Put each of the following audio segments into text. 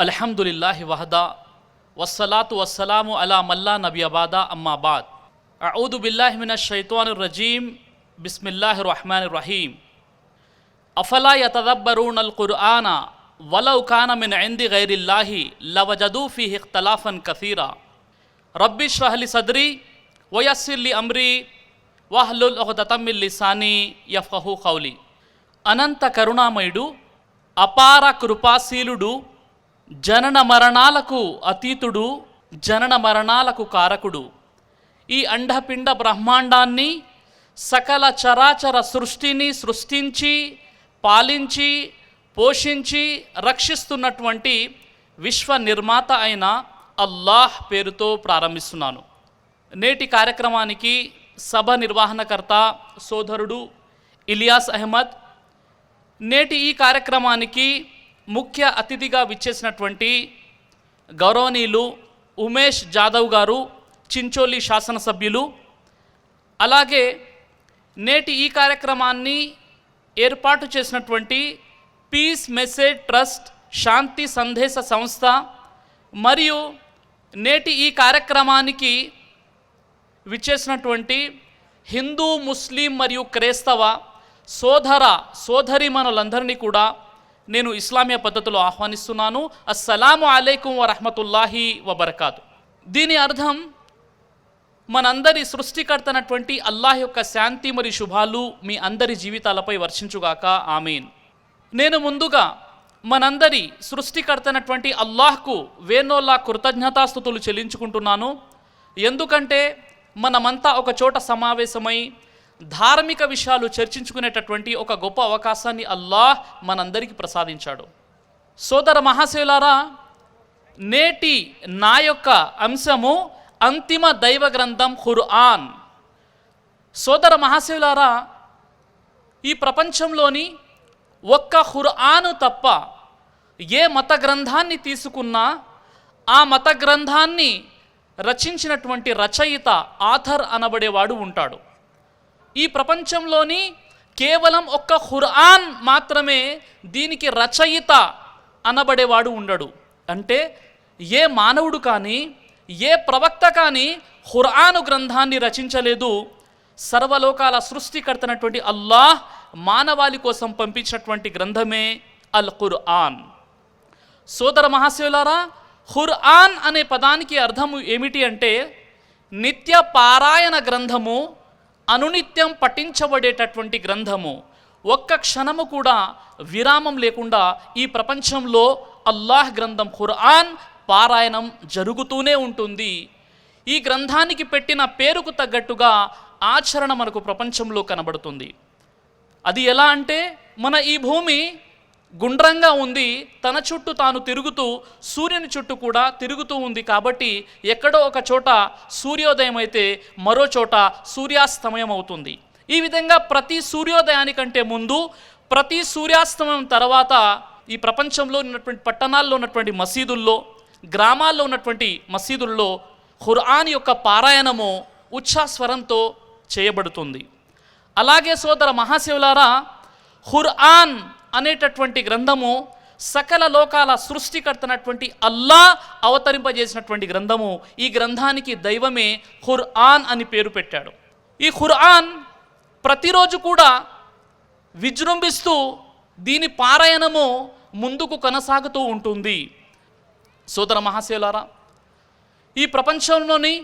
అల్హమ్దులిల్లాహి వహదా వస్సలాతు వస్సలాము అలా మల్లా నబీ అబాదా అమ్మాబాద్ అఊదు బిల్లాహి మినష్ షైతానిర్ రజీం బిస్మిల్లాహిర్ రహ్మానిర్ రహీం అఫలా యతదబ్బరూనల్ ఖుర్ఆన వలౌ కాన మిన్ ఇంది గైరిల్లాహి లవజదూ ఫీహి ఇఖ్తిలాఫన్ కసీరా రబ్బి ఇష్రహ్ లీ సద్రీ వయస్సిర్ లీ అమ్రీ వహ్లుల్ ఉఖ్దతం మిన్ లిసానీ యఫ్ఖహూ ఖౌలీ. అనంత కరుణామయుడు, అపార కృపాశీలుడు, జనన మరణాలకు అతీతుడు, జనన మరణాలకు కారకుడు, ఈ అండపిండ బ్రహ్మాండాన్ని, సకల చరాచర సృష్టిని సృష్టించి పాలించి పోషించి రక్షిస్తున్నటువంటి విశ్వ నిర్మాత అయిన అల్లాహ్ పేరుతో ప్రారంభిస్తున్నాను. నేటి కార్యక్రమానికి సభ నిర్వహణకర్త సోదరుడు ఇలియాస్ అహ్మద్, నేటి ఈ కార్యక్రమానికి ముఖ్య అతిథిగా విచ్చేసినటువంటి గౌరవనీయులు ఉమేష్ జాదవ్ గారు, చించోలి శాసనసభ్యులు, అలాగే నేటి ఈ కార్యక్రమాన్ని ఏర్పాటు చేసినటువంటి పీస్ మెసేజ్ ట్రస్ట్ శాంతి సందేశ సంస్థ, మరియు నేటి ఈ కార్యక్రమానికి విచ్చేసినటువంటి హిందూ, ముస్లిం మరియు క్రైస్తవ సోదరీమణులందరినీ కూడా నేను ఇస్లామియా పద్ధతిలో ఆహ్వానిస్తున్నాను. అస్సలాము అలైకుం వరహ్మతుల్లాహి వబర్కాతు. దీని అర్థం, మనందరి సృష్టికర్త అయినటువంటి అల్లాహ్ యొక్క శాంతి మరియు శుభాలు మీ అందరి జీవితాలపై వర్షించుగాక, ఆమీన్. నేను ముందుగా మనందరి సృష్టికర్త అయినటువంటి అల్లాహ్కు వేనోల్లా కృతజ్ఞతాస్తుతులు చెల్లించుకుంటున్నాను. ఎందుకంటే మనమంతా ఒక చోట సమావేశమై ధార్మిక విషయాలు చర్చించుకునేటటువంటి ఒక గొప్ప అవకాశాన్ని అల్లాహ్ మనందరికీ ప్రసాదించాడు. సోదర మహాశయులారా, నేటి నా యొక్క అంశము అంతిమ దైవ గ్రంథం ఖుర్ఆన్. సోదర మహాశయులారా, ఈ ప్రపంచంలోని ఒక్క ఖుర్ఆను తప్ప ఏ మత గ్రంథాన్ని తీసుకున్నా ఆ మత గ్రంథాన్ని రచించినటువంటి రచయిత, ఆథర్ అనబడేవాడు ఉంటాడు. ఈ ప్రపంచంలోని కేవలం ఒక్క ఖుర్ఆన్ మాత్రమే దీనికి రచయిత అనబడేవాడు ఉండడు. అంటే ఏ మానవుడు కానీ ఏ ప్రవక్త కానీ ఖుర్ఆను గ్రంథాన్ని రచించలేదు. సర్వలోకాల సృష్టికర్తనటువంటి అల్లాహ్ మానవాళి కోసం పంపించినటువంటి గ్రంథమే అల్ ఖుర్ఆన్. సోదర మహాశయులారా, ఖుర్ఆన్ అనే పదానికి అర్థము ఏమిటి అంటే నిత్య పారాయణ గ్రంథము, అనునిత్యం పఠించబడేటటువంటి గ్రంథము. ఒక్క క్షణము కూడా విరామం లేకుండా ఈ ప్రపంచంలో అల్లాహ్ గ్రంథం ఖుర్ఆన్ పారాయణం జరుగుతూనే ఉంటుంది. ఈ గ్రంథానికి పెట్టిన పేరుకు తగ్గట్టుగా ఆచరణ మనకు ప్రపంచంలో కనబడుతుంది. అది ఎలా అంటే, మన ఈ భూమి గుండ్రంగా ఉంది, తన చుట్టూ తాను తిరుగుతూ సూర్యుని చుట్టూ కూడా తిరుగుతూ ఉంది. కాబట్టి ఎక్కడో ఒక చోట సూర్యోదయం అయితే మరో చోట సూర్యాస్తమయం అవుతుంది. ఈ విధంగా ప్రతి సూర్యోదయానికంటే ముందు, ప్రతి సూర్యాస్తమయం తర్వాత ఈ ప్రపంచంలో ఉన్నటువంటి పట్టణాల్లో ఉన్నటువంటి మసీదుల్లో, గ్రామాల్లో ఉన్నటువంటి మసీదుల్లో ఖుర్ఆన్ యొక్క పారాయణము ఉచ్ఛస్వరంతో చేయబడుతుంది. అలాగే సోదర మహాశివులారా, ఖుర్ఆన్ అనేటటువంటి గ్రంథము సకల లోకాల సృష్టికర్తనటువంటి అల్లాహ్ అవతరింపజేసినటువంటి గ్రంథము. ఈ గ్రంథానికి దైవమే ఖుర్ఆన్ అని పేరు పెట్టాడు. ఈ ఖుర్ఆన్ ప్రతిరోజు కూడా విజృంభిస్తూ దీని పారాయణము ముందుకు కొనసాగుతూ ఉంటుంది. సోదర మహాశయులారా, ఈ ప్రపంచంలోని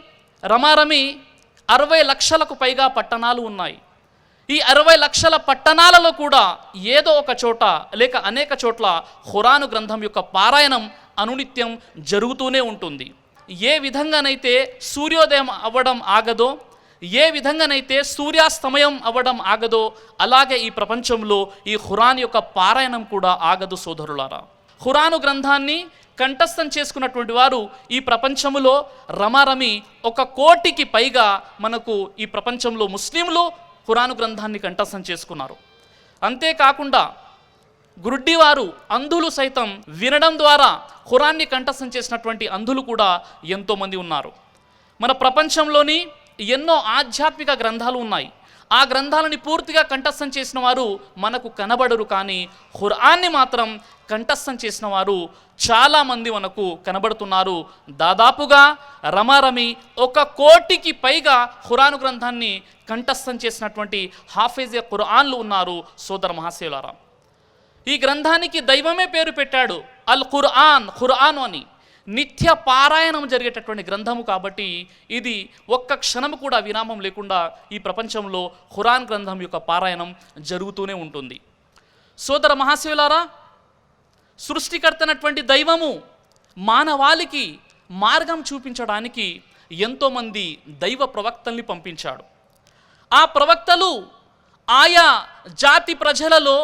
రమారమి 60 లక్షలకు పైగా పట్టణాలు ఉన్నాయి. ఈ 60 లక్షల పట్టణాలలో కూడా ఏదో ఒక చోట లేక అనేక చోట్ల ఖురాను గ్రంథం యొక్క పారాయణం అనునిత్యం జరుగుతూనే ఉంటుంది. ఏ విధంగానైతే సూర్యోదయం అవ్వడం ఆగదో, ఏ విధంగానైతే సూర్యాస్తమయం అవ్వడం ఆగదో, అలాగే ఈ ప్రపంచంలో ఈ ఖురాన్ యొక్క పారాయణం కూడా ఆగదు. సోదరులారా, ఖురాను గ్రంథాన్ని కంఠస్థం చేసుకున్నటువంటి వారు ఈ ప్రపంచంలో రమారమి 1 కోటికి పైగా మనకు ఈ ప్రపంచంలో ముస్లింలు ఖురాను గ్రంథాన్ని కంఠస్థం చేసుకున్నారు. అంతేకాకుండా గురుడ్డివారు, అంధులు సైతం వినడం ద్వారా ఖురాన్ని కంఠస్థం చేసినటువంటి అంధులు కూడా ఎంతోమంది ఉన్నారు. మన ప్రపంచంలోని ఎన్నో ఆధ్యాత్మిక గ్రంథాలు ఉన్నాయి. ఆ గ్రంథాలని పూర్తిగా కంఠస్థం చేసిన వారు మనకు కనబడరు. కానీ ఖురాన్ని మాత్రం కంఠస్థం చేసిన వారు చాలామంది మనకు కనబడుతున్నారు. దాదాపుగా రమారమి 1 కోటికి పైగా ఖురాను గ్రంథాన్ని కంఠస్థం చేసినటువంటి హాఫీజే ఖురాన్లు ఉన్నారు సోదర మహాశయులారా. ఈ గ్రంథానికి దైవమే పేరు పెట్టాడు, అల్ ఖురాన్, ఖురాను అని. నిత్య పారాయణం జరిగేటటువంటి గ్రంథము కాబట్టి ఇది ఒక్క క్షణం కూడా విరామం లేకుండా ఈ ప్రపంచంలో ఖురాన్ గ్రంథం యొక్క పారాయణం జరుగుతూనే ఉంటుంది. సోదర మహాశయులారా, సృష్టికర్తనటువంటి దైవము మానవాళికి మార్గం చూపించడానికి ఎంతోమంది దైవ ప్రవక్తల్ని పంపించాడు. ఆ ప్రవక్తలు ఆయా జాతి ప్రజలలో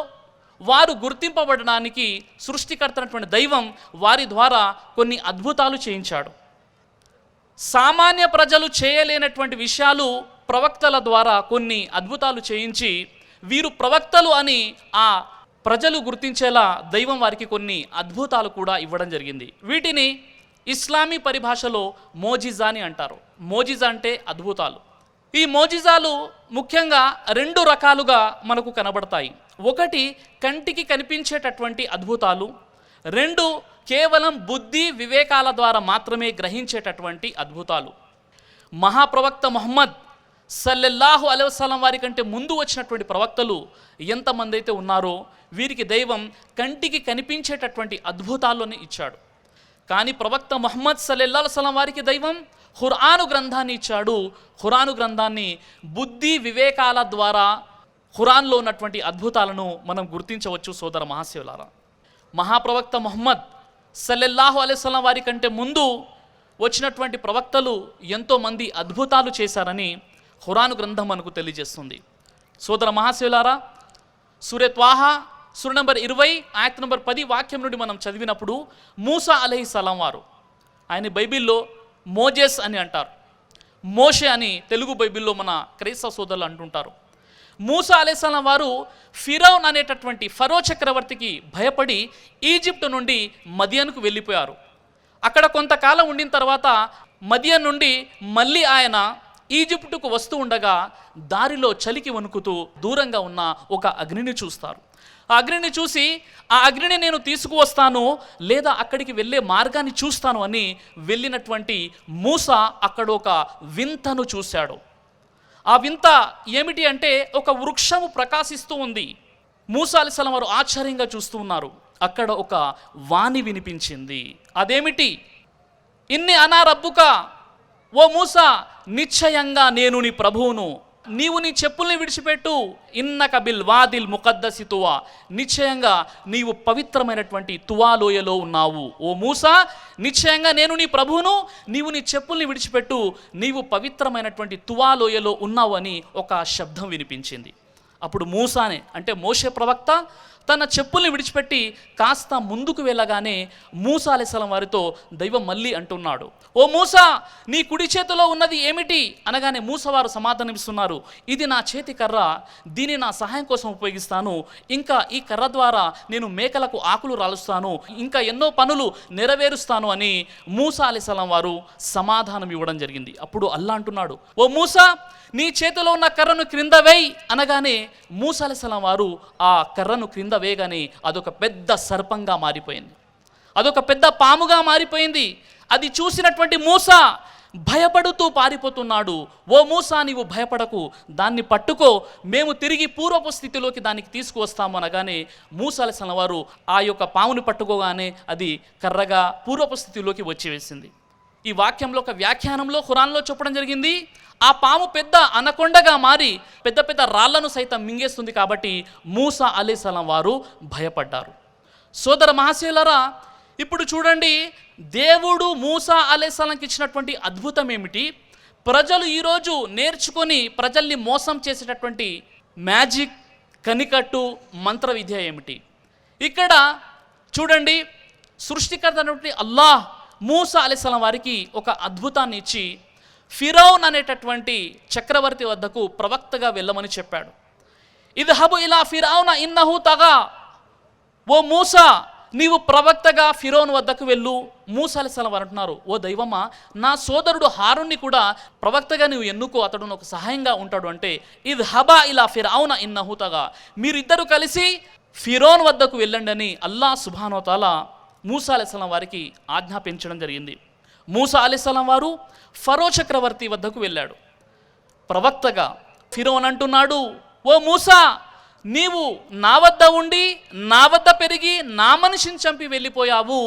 వారు గుర్తింపబడడానికి సృష్టికర్తనటువంటి దైవం వారి ద్వారా కొన్ని అద్భుతాలు చేయించాడు. సామాన్య ప్రజలు చేయలేనటువంటి విషయాలు ప్రవక్తల ద్వారా కొన్ని అద్భుతాలు చేయించి వీరు ప్రవక్తలు అని ఆ ప్రజలు గుర్తించేలా దైవం వారికి కొన్ని అద్భుతాలు కూడా ఇవ్వడం జరిగింది. వీటిని ఇస్లామీ పరిభాషలో మోజిజా అని అంటారు. మోజిజా అంటే అద్భుతాలు. ఈ మోజిజాలు ముఖ్యంగా 2 రకాలుగా మనకు కనబడతాయి. ఒకటి కంటికి కనిపించేటటువంటి అద్భుతాలు, 2 కేవలం బుద్ధి వివేకాల ద్వారా మాత్రమే గ్రహించేటటువంటి అద్భుతాలు. మహాప్రవక్త ముహమ్మద్ సల్లల్లాహు అలైహి వసల్లం వారి కంటే ముందు వచ్చినటువంటి ప్రవక్తలు ఎంతమంది అయితే ఉన్నారో వీరికి దైవం కంటికి కనిపించేటటువంటి అద్భుతాలను ఇచ్చాడు. కానీ ప్రవక్త ముహమ్మద్ సల్లల్లాహు అలైహి వసల్లం వారికి దైవం ఖురాను గ్రంథాన్ని ఇచ్చాడు. ఖురాను గ్రంథాన్ని బుద్ధి వివేకాల ద్వారా ఖురాన్లో ఉన్నటువంటి అద్భుతాలను మనం గుర్తించవచ్చు సోదర మహాశయులారా. మహాప్రవక్త ముహమ్మద్ సల్లల్లాహు అలైహి వసల్లం వారి కంటే ముందు వచ్చినటువంటి ప్రవక్తలు ఎంతోమంది అద్భుతాలు చేశారని ఖురాను గ్రంథం మనకు తెలియజేస్తుంది. సోదర మహాశయులారా, సూరే త్వాహా సూర నంబర్ 20 ఆయత్ నంబర్ 10 వాక్యం నుండి మనం చదివినప్పుడు మూసా అలైహిస్సలాం వారు, ఆయన బైబిల్లో మోజెస్ అని అంటారు, మోషే అని తెలుగు బైబిల్లో మన క్రైస్తవ సోదరులు అంటుంటారు. మూసా అలైహిస్సలాం వారు ఫిరౌన్ అనేటటువంటి ఫరో చక్రవర్తికి భయపడి ఈజిప్ట్ నుండి మదియన్కు వెళ్ళిపోయారు. అక్కడ కొంతకాలం ఉండిన తర్వాత మదియన్ నుండి మళ్ళీ ఆయన ఈజిప్టుకు వస్తూ ఉండగా దారిలో చలికి వణుకుతూ దూరంగా ఉన్న ఒక అగ్నిని చూస్తారు. ఆ అగ్నిని చూసి ఆ అగ్నిని నేను తీసుకువస్తాను లేదా అక్కడికి వెళ్ళే మార్గాన్ని చూస్తాను అని వెళ్ళినటువంటి మూసా అక్కడ ఒక వింతను చూశాడు. ఆ వింత ఏమిటి అంటే ఒక వృక్షము ప్రకాశిస్తూ ఉంది. మూసా అలైహిస్సలాం వారు ఆశ్చర్యంగా చూస్తూ ఉన్నారు. అక్కడ ఒక వాణి వినిపించింది. అదేమిటి? ఇన్ని అనా రబ్బుక, ఓ మూసా, నిశ్చయంగా నేను నీ ప్రభువును, నీవు నీ చెప్పుల్ని విడిచిపెట్టు, ఇన్నక బిల్ వాదిల్ ముకద్దసి తువా, నిశ్చయంగా నీవు పవిత్రమైనటువంటి తువా లోయలో ఉన్నావు. ఓ మూసా, నిశ్చయంగా నేను నీ ప్రభువును, నీవు నీ చెప్పుల్ని విడిచిపెట్టు, నీవు పవిత్రమైనటువంటి తువా లోయలో ఉన్నావు అని ఒక శబ్దం వినిపించింది. అప్పుడు మూసానే అంటే మోషే ప్రవక్త తన చెప్పుల్ని విడిచిపెట్టి కాస్త ముందుకు వెళ్ళగానే మూసా అలైహిస్సలాం వారితో దైవం మళ్ళీ అంటున్నాడు, ఓ మూసా, నీ కుడి చేతిలో ఉన్నది ఏమిటి అనగానే మూసా వారు సమాధానమిస్తున్నారు, ఇది నా చేతి కర్ర, దీన్ని నా సహాయం కోసం ఉపయోగిస్తాను, ఇంకా ఈ కర్ర ద్వారా నేను మేకలకు ఆకులు రాలుస్తాను, ఇంకా ఎన్నో పనులు నెరవేరుస్తాను అని మూసా అలైహిస్సలాం వారు సమాధానం ఇవ్వడం జరిగింది. అప్పుడు అల్లా అంటున్నాడు, ఓ మూసా, నీ చేతిలో ఉన్న కర్రను క్రింద వేయి అనగానే మూసా అలైహిస్సలాం వారు ఆ కర్రను క్రింద వేయగానే అదొక పెద్ద సర్పంగా మారిపోయింది, అదొక పెద్ద పాముగా మారిపోయింది. అది చూసినటువంటి మూసా భయపడుతూ పారిపోతున్నాడు. ఓ మూసా, నీవు భయపడకు, దాన్ని పట్టుకో, మేము తిరిగి పూర్వపు స్థితిలోకి దానికి తీసుకువస్తాము అనగానే మూసా అలైహిస్సలాం వారు ఆ యొక్క పాముని పట్టుకోగానే అది కర్రగా పూర్వపు స్థితిలోకి వచ్చివేసింది. ఈ వాక్యంలో ఒక వ్యాఖ్యానంలో ఖురాన్లో చెప్పడం జరిగింది, ఆ పాము పెద్ద అనకొండగా మారి పెద్ద పెద్ద రాళ్లను సైతం మింగేస్తుంది కాబట్టి మూసా అలైహిస్సలాం వారు భయపడ్డారు. సోదర మహాశయులారా, ఇప్పుడు చూడండి, దేవుడు మూసా అలైహిస్సలాంకి ఇచ్చినటువంటి అద్భుతం ఏమిటి? ప్రజలు ఈరోజు నేర్చుకొని ప్రజల్ని మోసం చేసేటటువంటి మ్యాజిక్, కనికట్టు, మంత్ర విద్య ఏమిటి? ఇక్కడ చూడండి, సృష్టికర్త అయినటువంటి అల్లాహ్ మూసా అలైహిస్సలాం వారికి ఒక అద్భుతాన్ని ఇచ్చి ఫిరౌన్ అనేటటువంటి చక్రవర్తి వద్దకు ప్రవక్తగా వెళ్ళమని చెప్పాడు. ఇద్హబు ఇలా ఫిరౌన ఇన్నహు తగా, ఓ మూసా, నీవు ప్రవక్తగా ఫిరౌన్ వద్దకు వెళ్ళు. మూసా అలైహిస్సలాం వారు అంటున్నారు, ఓ దైవమా, నా సోదరుడు హారూన్ని కూడా ప్రవక్తగా నీవు ఎన్నుకో, అతడు నాకు సహాయంగా ఉంటాడు అంటే ఇద్హబా ఇలా ఫిరౌన ఇన్నహు తగా, మీరిద్దరూ కలిసి ఫిరౌన్ వద్దకు వెళ్ళండి అని అల్లాహ్ సుబ్హానహు వ తఆలా మూసా అలైహిస్సలాం వారికి ఆజ్ఞాపించడం జరిగింది. మూసా అలైహిస్సలాం వారు ఫరో చక్రవర్తి వద్దకు వెళ్ళాడు. ప్రవక్తగా ఫిరోన్ అంటున్నాడు, ఓ మూసా, నీవు నా వద్ద ఉండి నా వద్ద పెరిగి నా మనిషిని చంపి వెళ్ళిపోయావు,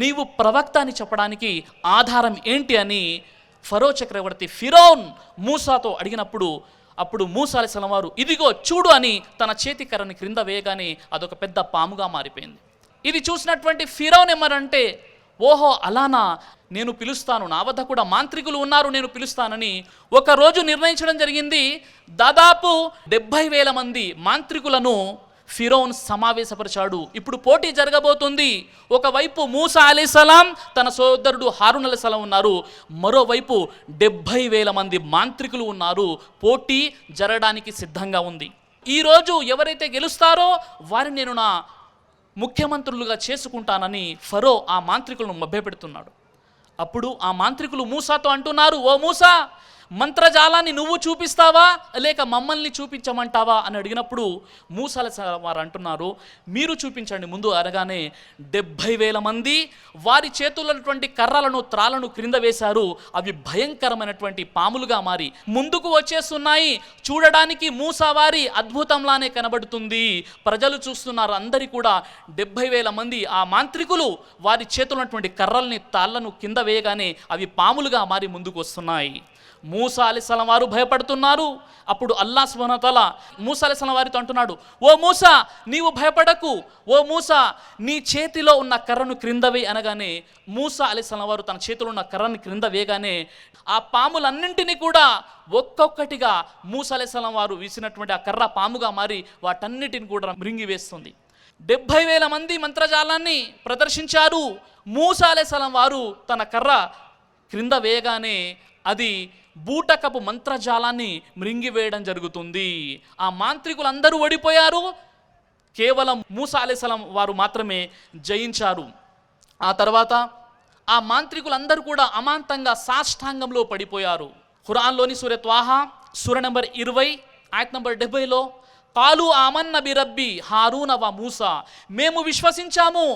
నీవు ప్రవక్త అని చెప్పడానికి ఆధారం ఏంటి అని ఫరో చక్రవర్తి ఫిరోన్ మూసాతో అడిగినప్పుడు అప్పుడు మూసా అలైహిస్సలాం వారు ఇదిగో చూడు అని తన చేతి కర్రని క్రింద వేయగానే అదొక పెద్ద పాముగా మారిపోయింది. ఇది చూసినటువంటి ఫిరోన్ ఏమనంటే, ఓహో అలానా, నేను పిలుస్తాను, నా వద్ద కూడా మాంత్రికులు ఉన్నారు, నేను పిలుస్తానని ఒకరోజు నిర్ణయించడం జరిగింది. దాదాపు 70,000 మంది మాంత్రికులను ఫిరోన్ సమావేశపరిచాడు. ఇప్పుడు పోటీ జరగబోతుంది. ఒకవైపు మూసా అలైహిస్సలాం తన సోదరుడు హారూన్ అలైహిస్సలాం ఉన్నారు, మరోవైపు 70,000 మంది మాంత్రికులు ఉన్నారు. పోటీ జరగడానికి సిద్ధంగా ఉంది. ఈరోజు ఎవరైతే గెలుస్తారో వారిని నేను నా ముఖ్యమంత్రులుగా చేసుకుంటానని ఫరో ఆ మాంత్రికులను మభ్యపెడుతున్నాడు. అప్పుడు ఆ మాంత్రికులు మూసాతో అంటున్నారు, ఓ మూసా, మంత్రజాలాన్ని నువ్వు చూపిస్తావా లేక మమ్మల్ని చూపించమంటావా అని అడిగినప్పుడు మూసా అలైహిస్సలాం వారు అంటున్నారు, మీరు చూపించండి ముందు. అనగానే 70,000 మంది వారి చేతుల్లో ఉన్నటువంటి కర్రలను త్రాలను క్రింద వేశారు. అవి భయంకరమైనటువంటి పాములుగా మారి ముందుకు వచ్చేస్తున్నాయి. చూడడానికి మూసా వారి అద్భుతంలానే కనబడుతుంది. ప్రజలు చూస్తున్నారు. అందరి కూడా 70,000 మంది ఆ మాంత్రికులు వారి చేతుల్లో ఉన్నటువంటి కర్రల్ని తాళ్లను కింద వేయగానే అవి పాములుగా మారి ముందుకు వస్తున్నాయి. మూసా అలైహిస్సలాం వారు భయపడుతున్నారు. అప్పుడు అల్లాహ్ సుబ్హానహు వ తఆలా మూసా అలైహిస్సలాం వారితో అంటున్నాడు, ఓ మూసా, నీవు భయపడకు, ఓ మూసా, నీ చేతిలో ఉన్న కర్రను క్రింద వేయి. అనగానే మూసా అలైహిస్సలాం వారు తన చేతిలో ఉన్న కర్రను క్రింద వేయగానే ఆ పాములన్నింటినీ కూడా ఒక్కొక్కటిగా మూసా అలైహిస్సలాం వారు వీసినటువంటి ఆ కర్ర పాముగా మారి వాటన్నిటిని కూడా మృంగివేస్తుంది. 70,000 మంది మంత్రజాలాన్ని ప్రదర్శించారు. మూసా అలైహిస్సలాం వారు తన కర్ర క్రింద వేయగానే అది బూటకపు మంత్రజాలాన్ని మృంగివేయడం జరుగుతుంది. ఆ మాంత్రికులందరూ ఓడిపోయారు. కేవలం మూసా అలైహిస్సలాం వారు మాత్రమే జయించారు. ఆ తర్వాత ఆ మాంత్రికులందరూ కూడా అమాంతంగా సాష్టాంగంలో పడిపోయారు. ఖురాన్లోని సూర త్వాహా సూర నంబర్ 20 ఆయత్ నంబర్ 70లో కాలు ఆమన్న బిరబ్బి హారూన వ మూసా, మేము విశ్వసించాము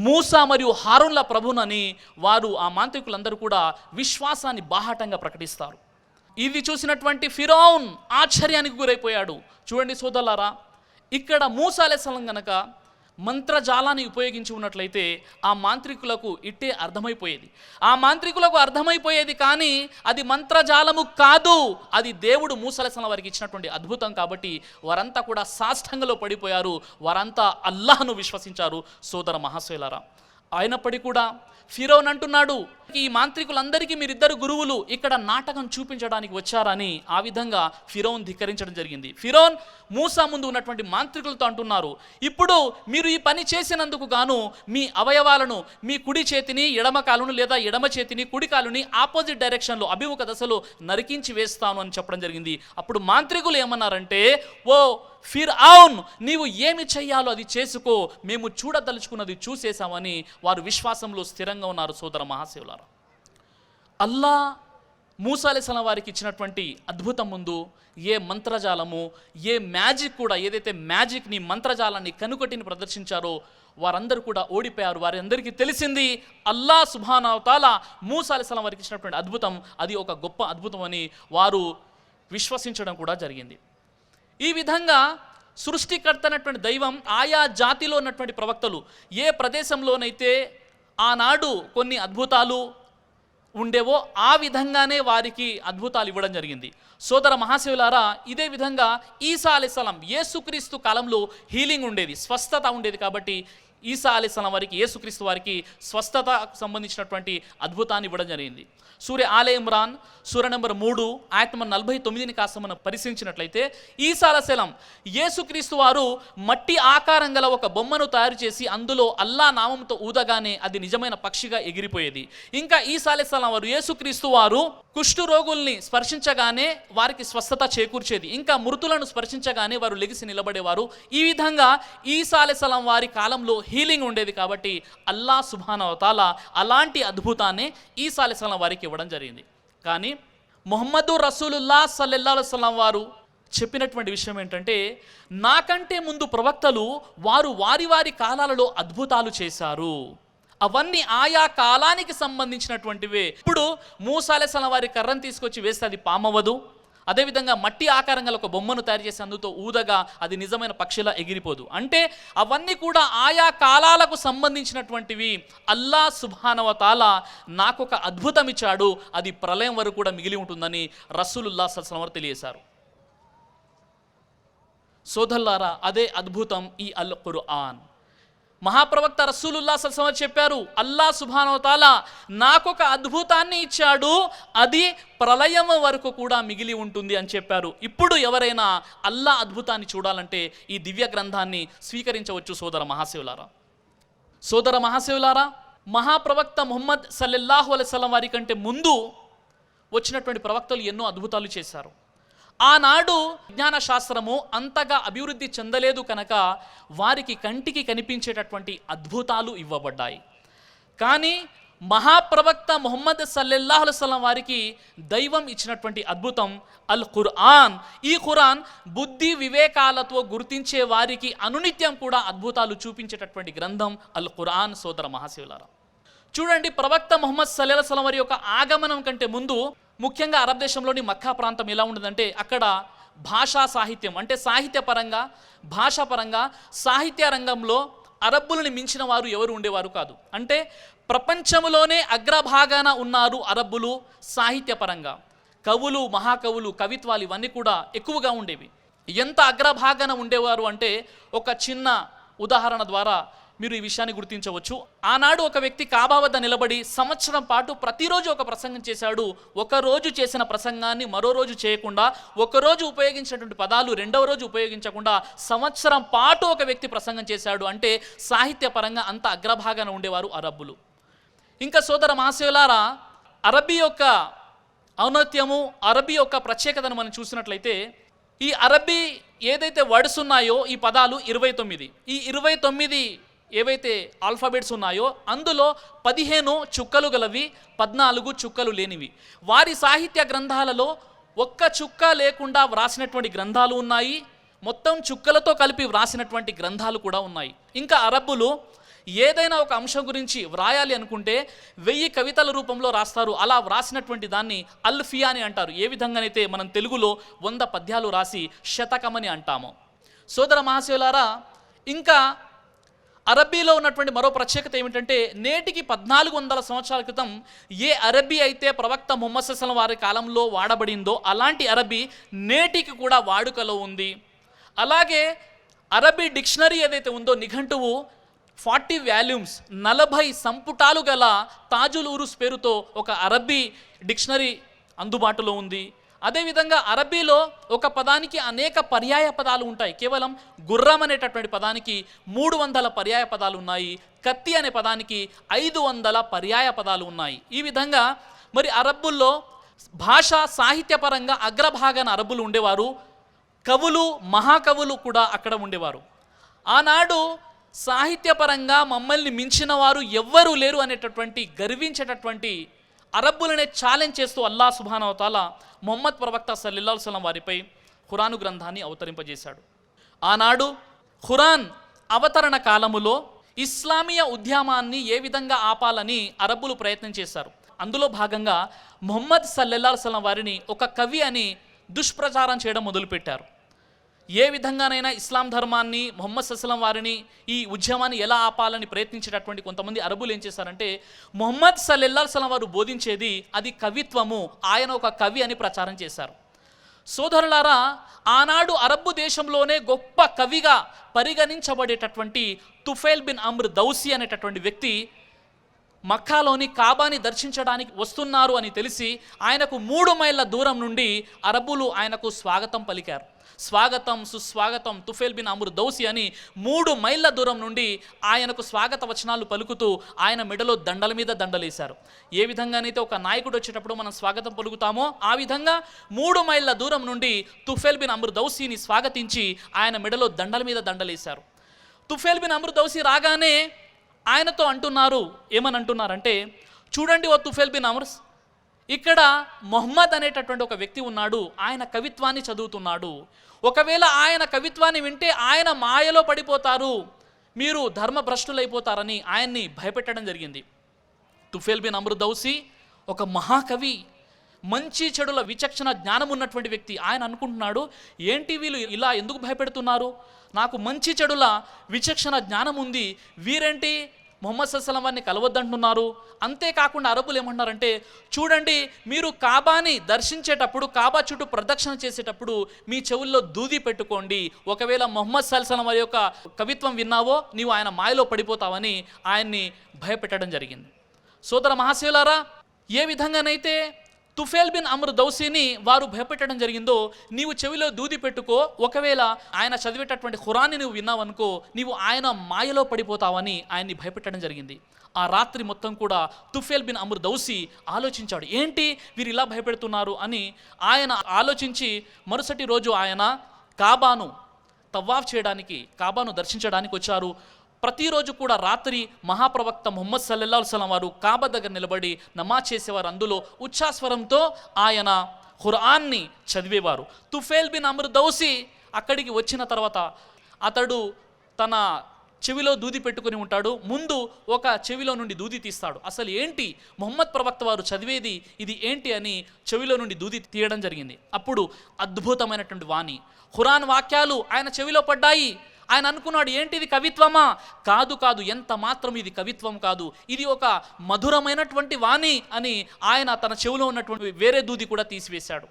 మూసా మరియు హారూన్ల ప్రభునని వారు ఆ మాంత్రికులందరూ కూడా విశ్వాసాన్ని బాహాటంగా ప్రకటిస్తారు. ఇది చూసినటువంటి ఫిరౌన్ ఆశ్చర్యానికి గురైపోయాడు. చూడండి సోదరులారా, ఇక్కడ మూసా అలైహిస్సలాం గనక మంత్రజాలాన్ని ఉపయోగించి ఉన్నట్లయితే ఆ మాంత్రికులకు ఇట్టే అర్థమైపోయేది. ఆ మాంత్రికులకు అర్థమైపోయేది, కానీ అది మంత్రజాలము కాదు, అది దేవుడు మూసా అలైహిస్సలాం వారికి ఇచ్చినటువంటి అద్భుతం. కాబట్టి వారంతా కూడా సాష్టాంగంలో పడిపోయారు. వారంతా అల్లాహ్ను విశ్వసించారు. సోదర మహాశయులారా, అయినప్పటికీ కూడా ఫిరౌన్ అంటున్నాడు, ఈ మాంత్రికులందరికీ మీరిద్దరు గురువులు ఇక్కడ నాటకం చూపించడానికి వచ్చారని ఆ విధంగా ఫిరౌన్ ధిక్కరించడం జరిగింది. ఫిరౌన్ మూసా ముందు ఉన్నటువంటి మాంత్రికులతో అంటున్నారు, ఇప్పుడు మీరు ఈ పని చేసినందుకు గాను మీ అవయవాలను, మీ కుడి చేతిని ఎడమ కాలును లేదా ఎడమ చేతిని కుడి కాలుని ఆపోజిట్ డైరెక్షన్లో అభిముఖ దశలో నరికించి వేస్తాను అని చెప్పడం జరిగింది. అప్పుడు మాంత్రికులు ఏమన్నారంటే, ఓ ఫిర్ఔన్, నీవు ఏమి చెయ్యాలో అది చేసుకో, మేము చూడదలుచుకున్నది చూసేశామని వారు విశ్వాసంలో స్థిరంగా ఉన్నారు. సోదర మహాశివులారా, అల్లా మూసా అలైహిస్సలాం వారికి ఇచ్చినటువంటి అద్భుతం ముందు ఏ మంత్రజాలము, ఏ మ్యాజిక్ కూడా, ఏదైతే మ్యాజిక్ని మంత్రజాలాన్ని కనుకటిని ప్రదర్శించారో వారందరూ కూడా ఓడిపోయారు. వారందరికీ తెలిసింది అల్లా సుబ్హానహు వ తఆలా మూసా అలైహిస్సలాం వారికి ఇచ్చినటువంటి అద్భుతం అది ఒక గొప్ప అద్భుతం అని వారు విశ్వసించడం కూడా జరిగింది. ఈ విధంగా సృష్టికర్త అయినటువంటి దైవం ఆయా జాతిలో ఉన్నటువంటి ప్రవక్తలు ఏ ప్రదేశంలోనైతే ఆనాడు కొన్ని అద్భుతాలు ఉండేవో ఆ విధంగానే వారికి అద్భుతాలు ఇవ్వడం జరిగింది. సోదర మహాశివులారా, ఇదే విధంగా ఈసా అలైహిస్సలాం యేసుక్రీస్తు కాలంలో హీలింగ్ ఉండేది, స్వస్థత ఉండేది. కాబట్టి ఈసా అలైహిస్సలాం వారికి, యేసుక్రీస్తు వారికి స్వస్థతకు సంబంధించినటువంటి అద్భుతాన్ని ఇవ్వడం జరిగింది. సూర్య ఆలే ఇమ్రాన్ సూర నంబర్ 3 ఆయత్ నంబర్ 49ని కాస్త మనం పరిశీలించినట్లయితే ఈసా అలైహిస్సలాం యేసుక్రీస్తు వారు మట్టి ఆకారం గల ఒక బొమ్మను తయారు చేసి అందులో అల్లా నామంతో ఊదగానే అది నిజమైన పక్షిగా ఎగిరిపోయేది. ఇంకా ఈసా అలైహిస్సలాం వారు, యేసుక్రీస్తు వారు కుష్టు రోగుల్ని స్పర్శించగానే వారికి స్వస్థత చేకూర్చేది. ఇంకా మృతులను స్పర్శించగానే వారు లెగిసి నిలబడేవారు. ఈ విధంగా ఈసా అలైహిస్సలాం వారి కాలంలో హీలింగ్ ఉండేది. కాబట్టి అల్లా సుబ్హానహు వ తఆలా అలాంటి అద్భుతాన్ని ఈసా అలైహిస్సలాం వారికి ఇవ్వడం జరిగింది. కానీ ముహమ్మదు రసూలుల్లాహ్ సల్లల్లాహు అలైహి వసల్లం వారు చెప్పినటువంటి విషయం ఏంటంటే, నాకంటే ముందు ప్రవక్తలు వారు వారి వారి కాలాలలో అద్భుతాలు చేశారు. అవన్నీ ఆయా కాలానికి సంబంధించినటువంటివే. ఇప్పుడు మూసా అలైహిస్సలాం వారి కర్రను తీసుకొచ్చి వేస్తే అది పామవదు. అదేవిధంగా మట్టి ఆకారంగా ఒక బొమ్మను తయారు చేసి అందుతో ఊదగా అది నిజమైన పక్షిలా ఎగిరిపోదు. అంటే అవన్నీ కూడా ఆయా కాలాలకు సంబంధించినటువంటివి. అల్లా సుబ్హానహు వ తఆలా నాకు ఒక అద్భుతం ఇచ్చాడు, అది ప్రళయం వరకు కూడా మిగిలి ఉంటుందని రసూలుల్లాహ్ సల్లల్లాహు అలైహి వసల్లం వారు తెలియజేశారు. సోదరులారా, అదే అద్భుతం ఈ అల్ ఖుర్ఆన్. మహాప్రవక్త రసూలుల్లాహ్ సల్లల్లాహు అలైహి వసల్లం చెప్పారు, అల్లా సుబ్హానహు వ తఆలా నాకొక అద్భుతాన్ని ఇచ్చాడు, అది ప్రళయం వరకు కూడా మిగిలి ఉంటుంది అని చెప్పారు. ఇప్పుడు ఎవరైనా అల్లా అద్భుతాన్ని చూడాలంటే ఈ దివ్య గ్రంథాన్ని స్వీకరించవచ్చు. సోదర మహాశివులారా, మహాప్రవక్త ముహమ్మద్ సల్లల్లాహు అలైహి వసల్లం వారి కంటే ముందు వచ్చినటువంటి ప్రవక్తలు ఎన్నో అద్భుతాలు చేశారు. ఆనాడు విజ్ఞాన శాస్త్రము అంతగా అభివృద్ధి చెందలేదు కనుక వారికి కంటికి కనిపించేటటువంటి అద్భుతాలు ఇవ్వబడ్డాయి. కానీ మహాప్రవక్త ముహమ్మద్ సల్లల్లాహు అలైహి వసల్లం వారికి దైవం ఇచ్చినటువంటి అద్భుతం అల్ ఖుర్ఆన్. ఈ ఖురాన్ బుద్ధి వివేకాలతో గుర్తించే వారికి అనునిత్యం కూడా అద్భుతాలు చూపించేటటువంటి గ్రంథం అల్ ఖుర్ఆన్. సోదర మహాశివులారా, చూడండి, ప్రవక్త ముహమ్మద్ సల్లల్లాహు అలైహి వసల్లం వారి యొక్క ఆగమనం కంటే ముందు ముఖ్యంగా అరబ్ దేశంలోని మక్కా ప్రాంతం ఎలా ఉండదంటే అక్కడ భాషా సాహిత్యం అంటే సాహిత్యపరంగా భాషాపరంగా సాహిత్య రంగంలో అరబ్బులను మించిన వారు ఎవరు ఉండేవారు కాదు. అంటే ప్రపంచంలోనే అగ్రభాగాన ఉన్నారు అరబ్బులు. సాహిత్యపరంగా కవులు, మహాకవులు, కవిత్వాలు ఇవన్నీ కూడా ఎక్కువగా ఉండేవి. ఎంత అగ్రభాగాన ఉండేవారు అంటే ఒక చిన్న ఉదాహరణ ద్వారా మీరు ఈ విషయాన్ని గుర్తించవచ్చు. ఆనాడు ఒక వ్యక్తి కాబా వద్ద నిలబడి సంవత్సరం పాటు ప్రతిరోజు ఒక ప్రసంగం చేశాడు. ఒకరోజు చేసిన ప్రసంగాన్ని మరో రోజు చేయకుండా, ఒకరోజు ఉపయోగించినటువంటి పదాలు రెండవ రోజు ఉపయోగించకుండా సంవత్సరం పాటు ఒక వ్యక్తి ప్రసంగం చేశాడు. అంటే సాహిత్యపరంగా అంత అగ్రభాగాన ఉండేవారు అరబ్బులు. ఇంకా సోదర మహాశివులారా, అరబ్బీ యొక్క ఔన్నత్యము, అరబ్బీ యొక్క ప్రత్యేకతను మనం చూసినట్లయితే ఈ అరబ్బీ ఏదైతే వర్డ్స్ ఉన్నాయో ఈ పదాలు 29. ఈ 29 ఏవైతే ఆల్ఫాబెట్స్ ఉన్నాయో అందులో 15 చుక్కలు గలవి, 14 చుక్కలు లేనివి. వారి సాహిత్య గ్రంథాలలో ఒక్క చుక్క లేకుండా వ్రాసినటువంటి గ్రంథాలు ఉన్నాయి, మొత్తం చుక్కలతో కలిపి వ్రాసినటువంటి గ్రంథాలు కూడా ఉన్నాయి. ఇంకా అరబ్బులు ఏదైనా ఒక అంశం గురించి వ్రాయాలి అనుకుంటే 1000 కవితల రూపంలో రాస్తారు. అలా వ్రాసినటువంటి దాన్ని అల్ఫియా అని అంటారు. ఏ విధంగానైతే మనం తెలుగులో 100 పద్యాలు రాసి శతకమని అంటాము. సోదర మహాశివులారా, ఇంకా అరబ్బీలో ఉన్నటువంటి మరో ప్రత్యేకత ఏమిటంటే నేటికి 1400 సంవత్సరాల క్రితం ఏ అరబ్బీ అయితే ప్రవక్త ముహమ్మద్ సల్లల్లాహు అలైహి వసల్లం వారి కాలంలో వాడబడిందో అలాంటి అరబ్బీ నేటికి కూడా వాడుకలో ఉంది. అలాగే అరబ్బీ డిక్షనరీ ఏదైతే ఉందో నిఘంటువు 40 వాల్యూమ్స్ 40 సంపుటాలు గల తాజుల్ ఉరుస్ పేరుతో ఒక అరబ్బీ డిక్షనరీ అందుబాటులో ఉంది. అదేవిధంగా అరబ్బీలో ఒక పదానికి అనేక పర్యాయ పదాలు ఉంటాయి. కేవలం గుర్రం అనేటటువంటి పదానికి 300 పర్యాయ పదాలు ఉన్నాయి. కత్తి అనే పదానికి 500 పర్యాయ పదాలు ఉన్నాయి. ఈ విధంగా మరి అరబ్బుల్లో భాషా సాహిత్యపరంగా అగ్రభాగాన అరబ్బులు ఉండేవారు. కవులు, మహాకవులు కూడా అక్కడ ఉండేవారు. ఆనాడు సాహిత్యపరంగా మమ్మల్ని మించిన వారు ఎవ్వరూ లేరు అనేటటువంటి గర్వించేటటువంటి అరబ్బులనే ఛాలెంజ్ చేస్తూ అల్లాహ్ సుబ్హానహు వ తఆలా ముహమ్మద్ ప్రవక్త సల్లల్లాహు అలైహి వసల్లం వారిపై ఖురాను గ్రంథాన్ని అవతరింపజేశాడు. ఆనాడు ఖురాన్ అవతరణ కాలములో ఇస్లామీయ ఉద్యమాన్ని ఏ విధంగా ఆపాలని అరబ్బులు ప్రయత్నం చేశారు. అందులో భాగంగా ముహమ్మద్ సల్లల్లాహు అలైహి వసల్లం వారిని ఒక కవి అని దుష్ప్రచారం చేయడం మొదలుపెట్టారు. ఏ విధంగానైనా ఇస్లాం ధర్మాన్ని, ముహమ్మద్ సల్లల్లాహు అలైహి వసల్లం వారిని, ఈ ఉద్యమాన్ని ఎలా ఆపాలని ప్రయత్నించేటటువంటి కొంతమంది అరబ్బులు ఏం చేశారంటే ముహమ్మద్ సల్లల్లాహు అలైహి వసల్లం వారు బోధించేది అది కవిత్వము, ఆయన ఒక కవి అని ప్రచారం చేశారు. సోదరులారా, ఆనాడు అరబ్బు దేశంలోనే గొప్ప కవిగా పరిగణించబడేటటువంటి తుఫైల్ బిన్ అమ్ర్ దౌసి అనేటటువంటి వ్యక్తి మక్కాలోని కాబాని దర్శించడానికి వస్తున్నారు అని తెలిసి ఆయనకు 3 మైళ్ళ దూరం నుండి అరబ్బులు ఆయనకు స్వాగతం పలికారు. స్వాగతం, సుస్వాగతం తుఫైల్ బిన్ అమ్ర్ దౌసి అని 3 మైళ్ళ దూరం నుండి ఆయనకు స్వాగత వచనాలు పలుకుతూ ఆయన మెడలో దండల మీద దండలేశారు. ఏ విధంగానైతే ఒక నాయకుడు వచ్చేటప్పుడు మనం స్వాగతం పలుకుతామో ఆ విధంగా 3 మైళ్ళ దూరం నుండి తుఫైల్ బిన్ అమ్ర్ దౌసిని స్వాగతించి ఆయన మెడలో దండల మీద దండలేశారు. తుఫైల్ బిన్ అమ్ర్ దౌసి రాగానే ఆయనతో అంటున్నారు, ఏమని అంటున్నారంటే, చూడండి ఓ తుఫైల్ బిన్ అమ్ర్, ఇక్కడ మొహమ్మద్ అనేటటువంటి ఒక వ్యక్తి ఉన్నాడు, ఆయన కవిత్వాన్ని చదువుతున్నాడు. ఒకవేళ ఆయన కవిత్వాన్ని వింటే ఆయన మాయలో పడిపోతారు. మీరు ధర్మభ్రష్టులైపోతారని ఆయన్ని భయపెట్టడం జరిగింది. తుఫేల్ బిన్ అమ్ర్ దౌసి ఒక మహాకవి, మంచి చెడుల విచక్షణ జ్ఞానం ఉన్నటువంటి వ్యక్తి. ఆయన అనుకుంటున్నాడు, ఏంటి వీళ్ళు ఇలా ఎందుకు భయపెడుతున్నారు, నాకు మంచి చెడుల విచక్షణ జ్ఞానం ఉంది, వీరేంటి ముహమ్మద్ సల్లం వారిని కలవద్దంటున్నారు. అంతేకాకుండా అరబులు ఏమంటున్నారంటే, చూడండి మీరు కాబాని దర్శించేటప్పుడు, కాబా చుట్టూ ప్రదక్షిణ చేసేటప్పుడు మీ చెవుల్లో దూది పెట్టుకోండి, ఒకవేళ ముహమ్మద్ సల్లం వారి యొక్క కవిత్వం విన్నావో నీవు ఆయన మాయలో పడిపోతావని ఆయన్ని భయపెట్టడం జరిగింది. సోదర మహాశయులారా, ఏ విధంగానైతే తుఫేల్ బిన్ అమ్ర్ దౌసీని వారు భయపెట్టడం జరిగిందో, నీవు చెవిలో దూది పెట్టుకో, ఒకవేళ ఆయన చదివేటటువంటి ఖురాన్ని నువ్వు విన్నావనుకో నీవు ఆయన మాయలో పడిపోతావని ఆయన్ని భయపెట్టడం జరిగింది. ఆ రాత్రి మొత్తం కూడా తుఫేల్ బిన్ అమ్ర్ దౌసి ఆలోచించాడు, ఏంటి వీరు ఇలా భయపెడుతున్నారు అని. ఆయన ఆలోచించి మరుసటి రోజు ఆయన కాబాను తవాఫ్ చేయడానికి, కాబాను దర్శించడానికి వచ్చారు. ప్రతిరోజు కూడా రాత్రి మహాప్రవక్త ముహమ్మద్ సల్లల్లాహు అలైహి వసల్లం వారు కాబా దగ్గర నిలబడి నమాజ్ చేసేవారు. అందులో ఉచ్ఛాస్వరంతో ఆయన ఖురాన్ని చదివేవారు. తుఫేల్ బిన్ అమ్ర్ దౌసి అక్కడికి వచ్చిన తర్వాత అతడు తన చెవిలో దూది పెట్టుకుని ఉంటాడు. ముందు ఒక చెవిలో నుండి దూది తీస్తాడు. అసలు ఏంటి ముహమ్మద్ ప్రవక్త వారు చదివేది ఇది ఏంటి అని చెవిలో నుండి దూది తీయడం జరిగింది. అప్పుడు అద్భుతమైనటువంటి వాణి, ఖురాన్ వాక్యాలు ఆయన చెవిలో పడ్డాయి. ఆయన అనుకున్నాడు, ఏంటి ఇది కవిత్వమా? కాదు కాదు, ఎంత మాత్రం ఇది కవిత్వం కాదు, ఇది ఒక మధురమైనటువంటి వాణి అని ఆయన తన చెవిలో ఉన్నటువంటి వేరే దూది కూడా తీసివేశాడు.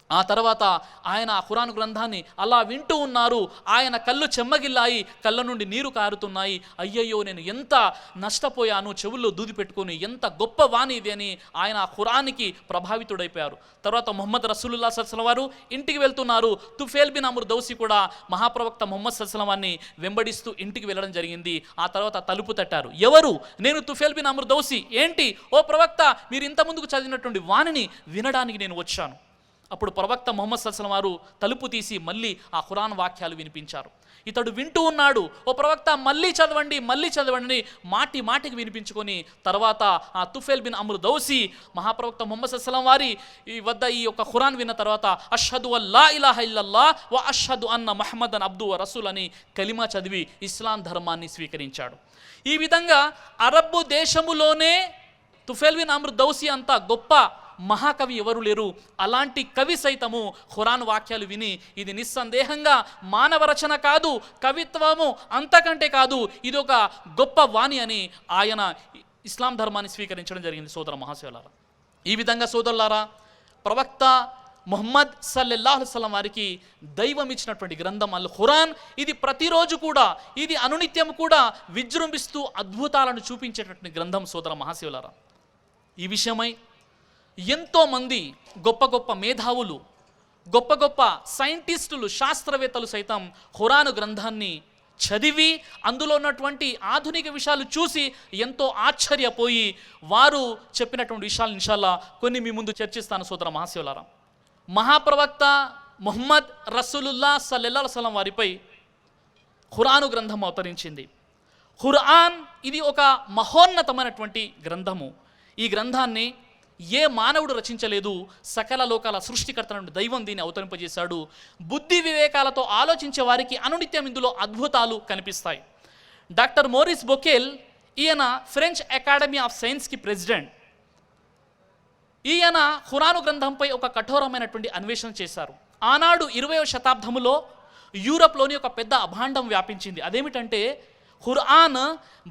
ఆ తర్వాత ఆయన ఆ ఖురాన్ గ్రంథాన్ని అలా వింటూ ఉన్నారు. ఆయన కళ్ళు చెమ్మగిల్లాయి, కళ్ళ నుండి నీరు కారుతున్నాయి. అయ్యయ్యో, నేను ఎంత నష్టపోయాను, చెవుల్లో దూది పెట్టుకొని, ఎంత గొప్ప వాణి ఇది అని ఆయన ఆ ఖురానికి ప్రభావితుడైపోయారు. తర్వాత ముహమ్మద్ రసూలుల్లాహి సల్లల్లాహు అలైహి వసల్లం వారు ఇంటికి వెళ్తున్నారు. తుఫేల్ బిన్ అమ్ర్ దౌసి కూడా మహాప్రవక్త ముహమ్మద్ సల్లల్లాహు అలైహి వసల్లం వారిని వెంబడిస్తూ ఇంటికి వెళ్ళడం జరిగింది. ఆ తర్వాత తలుపు తట్టారు. ఎవరు? నేను తుఫేల్ బిన్ అమ్ర్ దౌసి. ఏంటి? ఓ ప్రవక్త, మీరు ఇంత ముందుకు చదివినటువంటి వాణిని వినడానికి నేను వచ్చాను. అప్పుడు ప్రవక్త ముహమ్మద్ సల్లల్లాహు అలైహి వసల్లం వారు తలుపు తీసి మళ్ళీ ఆ ఖురాన్ వాక్యాలు వినిపించారు. ఇతడు వింటూ ఉన్నాడు. ఓ ప్రవక్త, మళ్ళీ చదవండి, మళ్ళీ చదవండి, మాటి మాటికి వినిపించుకొని తర్వాత ఆ తుఫేల్ బిన్ అమ్ర్ దౌసి మహాప్రవక్త ముహమ్మద్ సల్లల్లాహు అలైహి వసల్లం వారి వద్ద ఈ యొక్క ఖురాన్ విన్న తర్వాత అష్హదు అల్లా ఇలాహ ఇల్లల్లాహ్ వ అష్హదు అన్న ముహమ్మదన్ అబ్దు వ రసూల్ అని కలిమా చదివి ఇస్లాం ధర్మాన్ని స్వీకరించాడు. ఈ విధంగా అరబ్బు దేశములోనే తుఫేల్ బిన్ అమ్ర్ దౌసి అంత గొప్ప మహాకవి ఎవరు లేరు. అలాంటి కవి సైతము ఖురాన్ వాక్యాలు విని ఇది నిస్సందేహంగా మానవ రచన కాదు, కవిత్వము అంతకంటే కాదు, ఇది ఒక గొప్ప వాణి అని ఆయన ఇస్లాం ధర్మాన్ని స్వీకరించడం జరిగింది. సోదర మహాశయులారా, ఈ విధంగా సోదరులారా, ప్రవక్త ముహమ్మద్ సల్లల్లాహు అలైహి వసల్లం వారికి దైవం ఇచ్చినటువంటి గ్రంథం అల్ ఖురాన్. ఇది ప్రతిరోజు కూడా, ఇది అనునిత్యం కూడా విజృంభిస్తూ అద్భుతాలను చూపించేటటువంటి గ్రంథం. సోదర మహాశయులారా, ఈ విషయమై ఎంతోమంది గొప్ప గొప్ప మేధావులు, గొప్ప గొప్ప సైంటిస్టులు, శాస్త్రవేత్తలు సైతం ఖురాను గ్రంథాన్ని చదివి అందులో ఉన్నటువంటి ఆధునిక విషయాలు చూసి ఎంతో ఆశ్చర్యపోయి వారు చెప్పినటువంటి విషయాలు ఇన్షాల్లా కొన్ని మీ ముందు చర్చిస్తాను. సోదర మహాశయులారా, మహాప్రవక్త ముహమ్మద్ రసూలుల్లాహ్ సల్లల్లాహు అలైహి వసల్లం వారిపై ఖురాను గ్రంథం అవతరించింది. ఖురాన్ ఇది ఒక మహోన్నతమైనటువంటి గ్రంథము. ఈ గ్రంథాన్ని ఏ మానవుడు రచించలేదు. సకల లోకాల సృష్టికర్త నుండి దైవం దీన్ని అవతరింపజేశాడు. బుద్ధి వివేకాలతో ఆలోచించే వారికి అనునిత్యం ఇందులో అద్భుతాలు కనిపిస్తాయి. డాక్టర్ మోరిస్ బొకేల్, ఈయన ఫ్రెంచ్ అకాడమీ ఆఫ్ సైన్స్కి ప్రెసిడెంట్. ఈయన ఖురాను గ్రంథంపై ఒక కఠోరమైనటువంటి అన్వేషణ చేశారు. ఆనాడు 20వ శతాబ్దములో యూరప్లోని ఒక పెద్ద అభాండం వ్యాపించింది. అదేమిటంటే ఖురాన్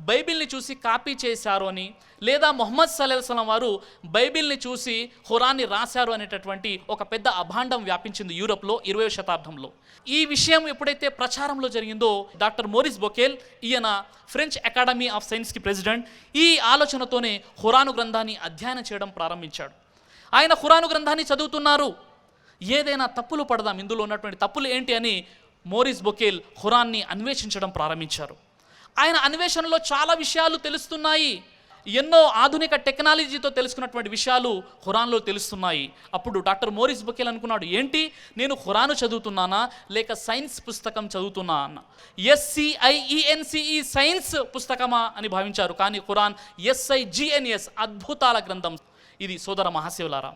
బైబిల్ని చూసి కాపీ చేశారు అని, లేదా ముహమ్మద్ సల్లల్లాహు అలైహి వసల్లం వారు బైబిల్ని చూసి ఖురాన్ని రాశారు అనేటటువంటి ఒక పెద్ద అభాండం వ్యాపించింది యూరప్లో 20వ శతాబ్దంలో. ఈ విషయం ఎప్పుడైతే ప్రచారంలో జరిగిందో డాక్టర్ మోరిస్ బొకేల్, ఈయన ఫ్రెంచ్ అకాడమీ ఆఫ్ సైన్స్కి ప్రెసిడెంట్, ఈ ఆలోచనతోనే ఖురాను గ్రంథాన్ని అధ్యయనం చేయడం ప్రారంభించాడు. ఆయన ఖురాను గ్రంథాన్ని చదువుతున్నారు. ఏదైనా తప్పులు పడదాం, ఇందులో ఉన్నటువంటి తప్పులు ఏంటి అని మోరిస్ బొకేల్ ఖురాన్ని అన్వేషించడం ప్రారంభించారు. ఆయన అన్వేషణలో చాలా విషయాలు తెలుస్తున్నాయి. ఎన్నో ఆధునిక టెక్నాలజీతో తెలుసుకున్నటువంటి విషయాలు ఖురాన్లో తెలుస్తున్నాయి. అప్పుడు డాక్టర్ మోరిస్ బొకేల్ అనుకున్నాడు, ఏంటి నేను ఖురాను చదువుతున్నానా లేక సైన్స్ పుస్తకం చదువుతున్నా అన్న. SCIENCE సైన్స్ పుస్తకమా అని భావించారు. కానీ ఖురాన్ SIGNS అద్భుతాల గ్రంథం ఇది. సోదర మహాశివులారా,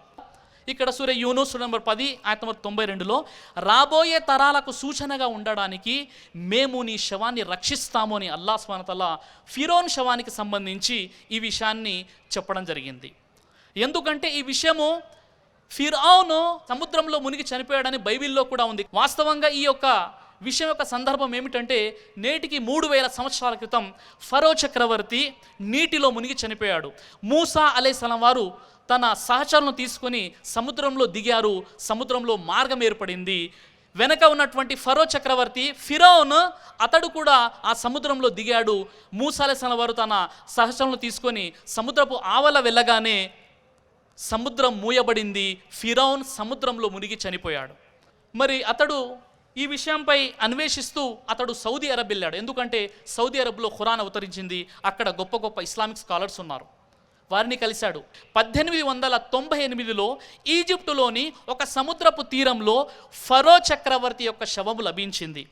ఇక్కడ సూర యూనుస్ నంబర్ 10 ఆయత నంబర్ 92లో రాబోయే తరాలకు సూచనగా ఉండడానికి మేము నీ శవాన్ని రక్షిస్తాము అని అల్లాహ్ సుబ్హానహు వ తఆలా ఫిరౌన్ శవానికి సంబంధించి ఈ విషయాన్ని చెప్పడం జరిగింది. ఎందుకంటే ఈ విషయము ఫిరౌను సముద్రంలో మునిగి చనిపోయాడని బైబిల్లో కూడా ఉంది. వాస్తవంగా ఈ యొక్క విషయం యొక్క సందర్భం ఏమిటంటే నేటికి 3000 సంవత్సరాల క్రితం ఫరో చక్రవర్తి నీటిలో మునిగి చనిపోయాడు. మూసా అలైహిస్సలాం వారు తన సహచరులను తీసుకొని సముద్రంలో దిగారు. సముద్రంలో మార్గం ఏర్పడింది. వెనక ఉన్నటువంటి ఫరో చక్రవర్తి ఫిరౌన్ అతడు కూడా ఆ సముద్రంలో దిగాడు. మూసా అలైహిస్సలాం వారు తన సహచరులను తీసుకొని సముద్రపు ఆవల వెళ్ళగానే సముద్రం మూయబడింది. ఫిరౌన్ సముద్రంలో మునిగి చనిపోయాడు. మరి అతడు ఈ విషయంపై అన్వేషిస్తూ అతడు సౌదీ అరబ్ వెళ్ళాడు. ఎందుకంటే సౌదీ అరబ్లో ఖురాన్ అవతరించింది. అక్కడ గొప్ప గొప్ప ఇస్లామిక్ స్కాలర్స్ ఉన్నారు. వారిని కలిశాడు. 1898లో ఈజిప్టులోని ఒక సముద్రపు తీరంలో ఫరో చక్రవర్తి యొక్క శవము లభించింది.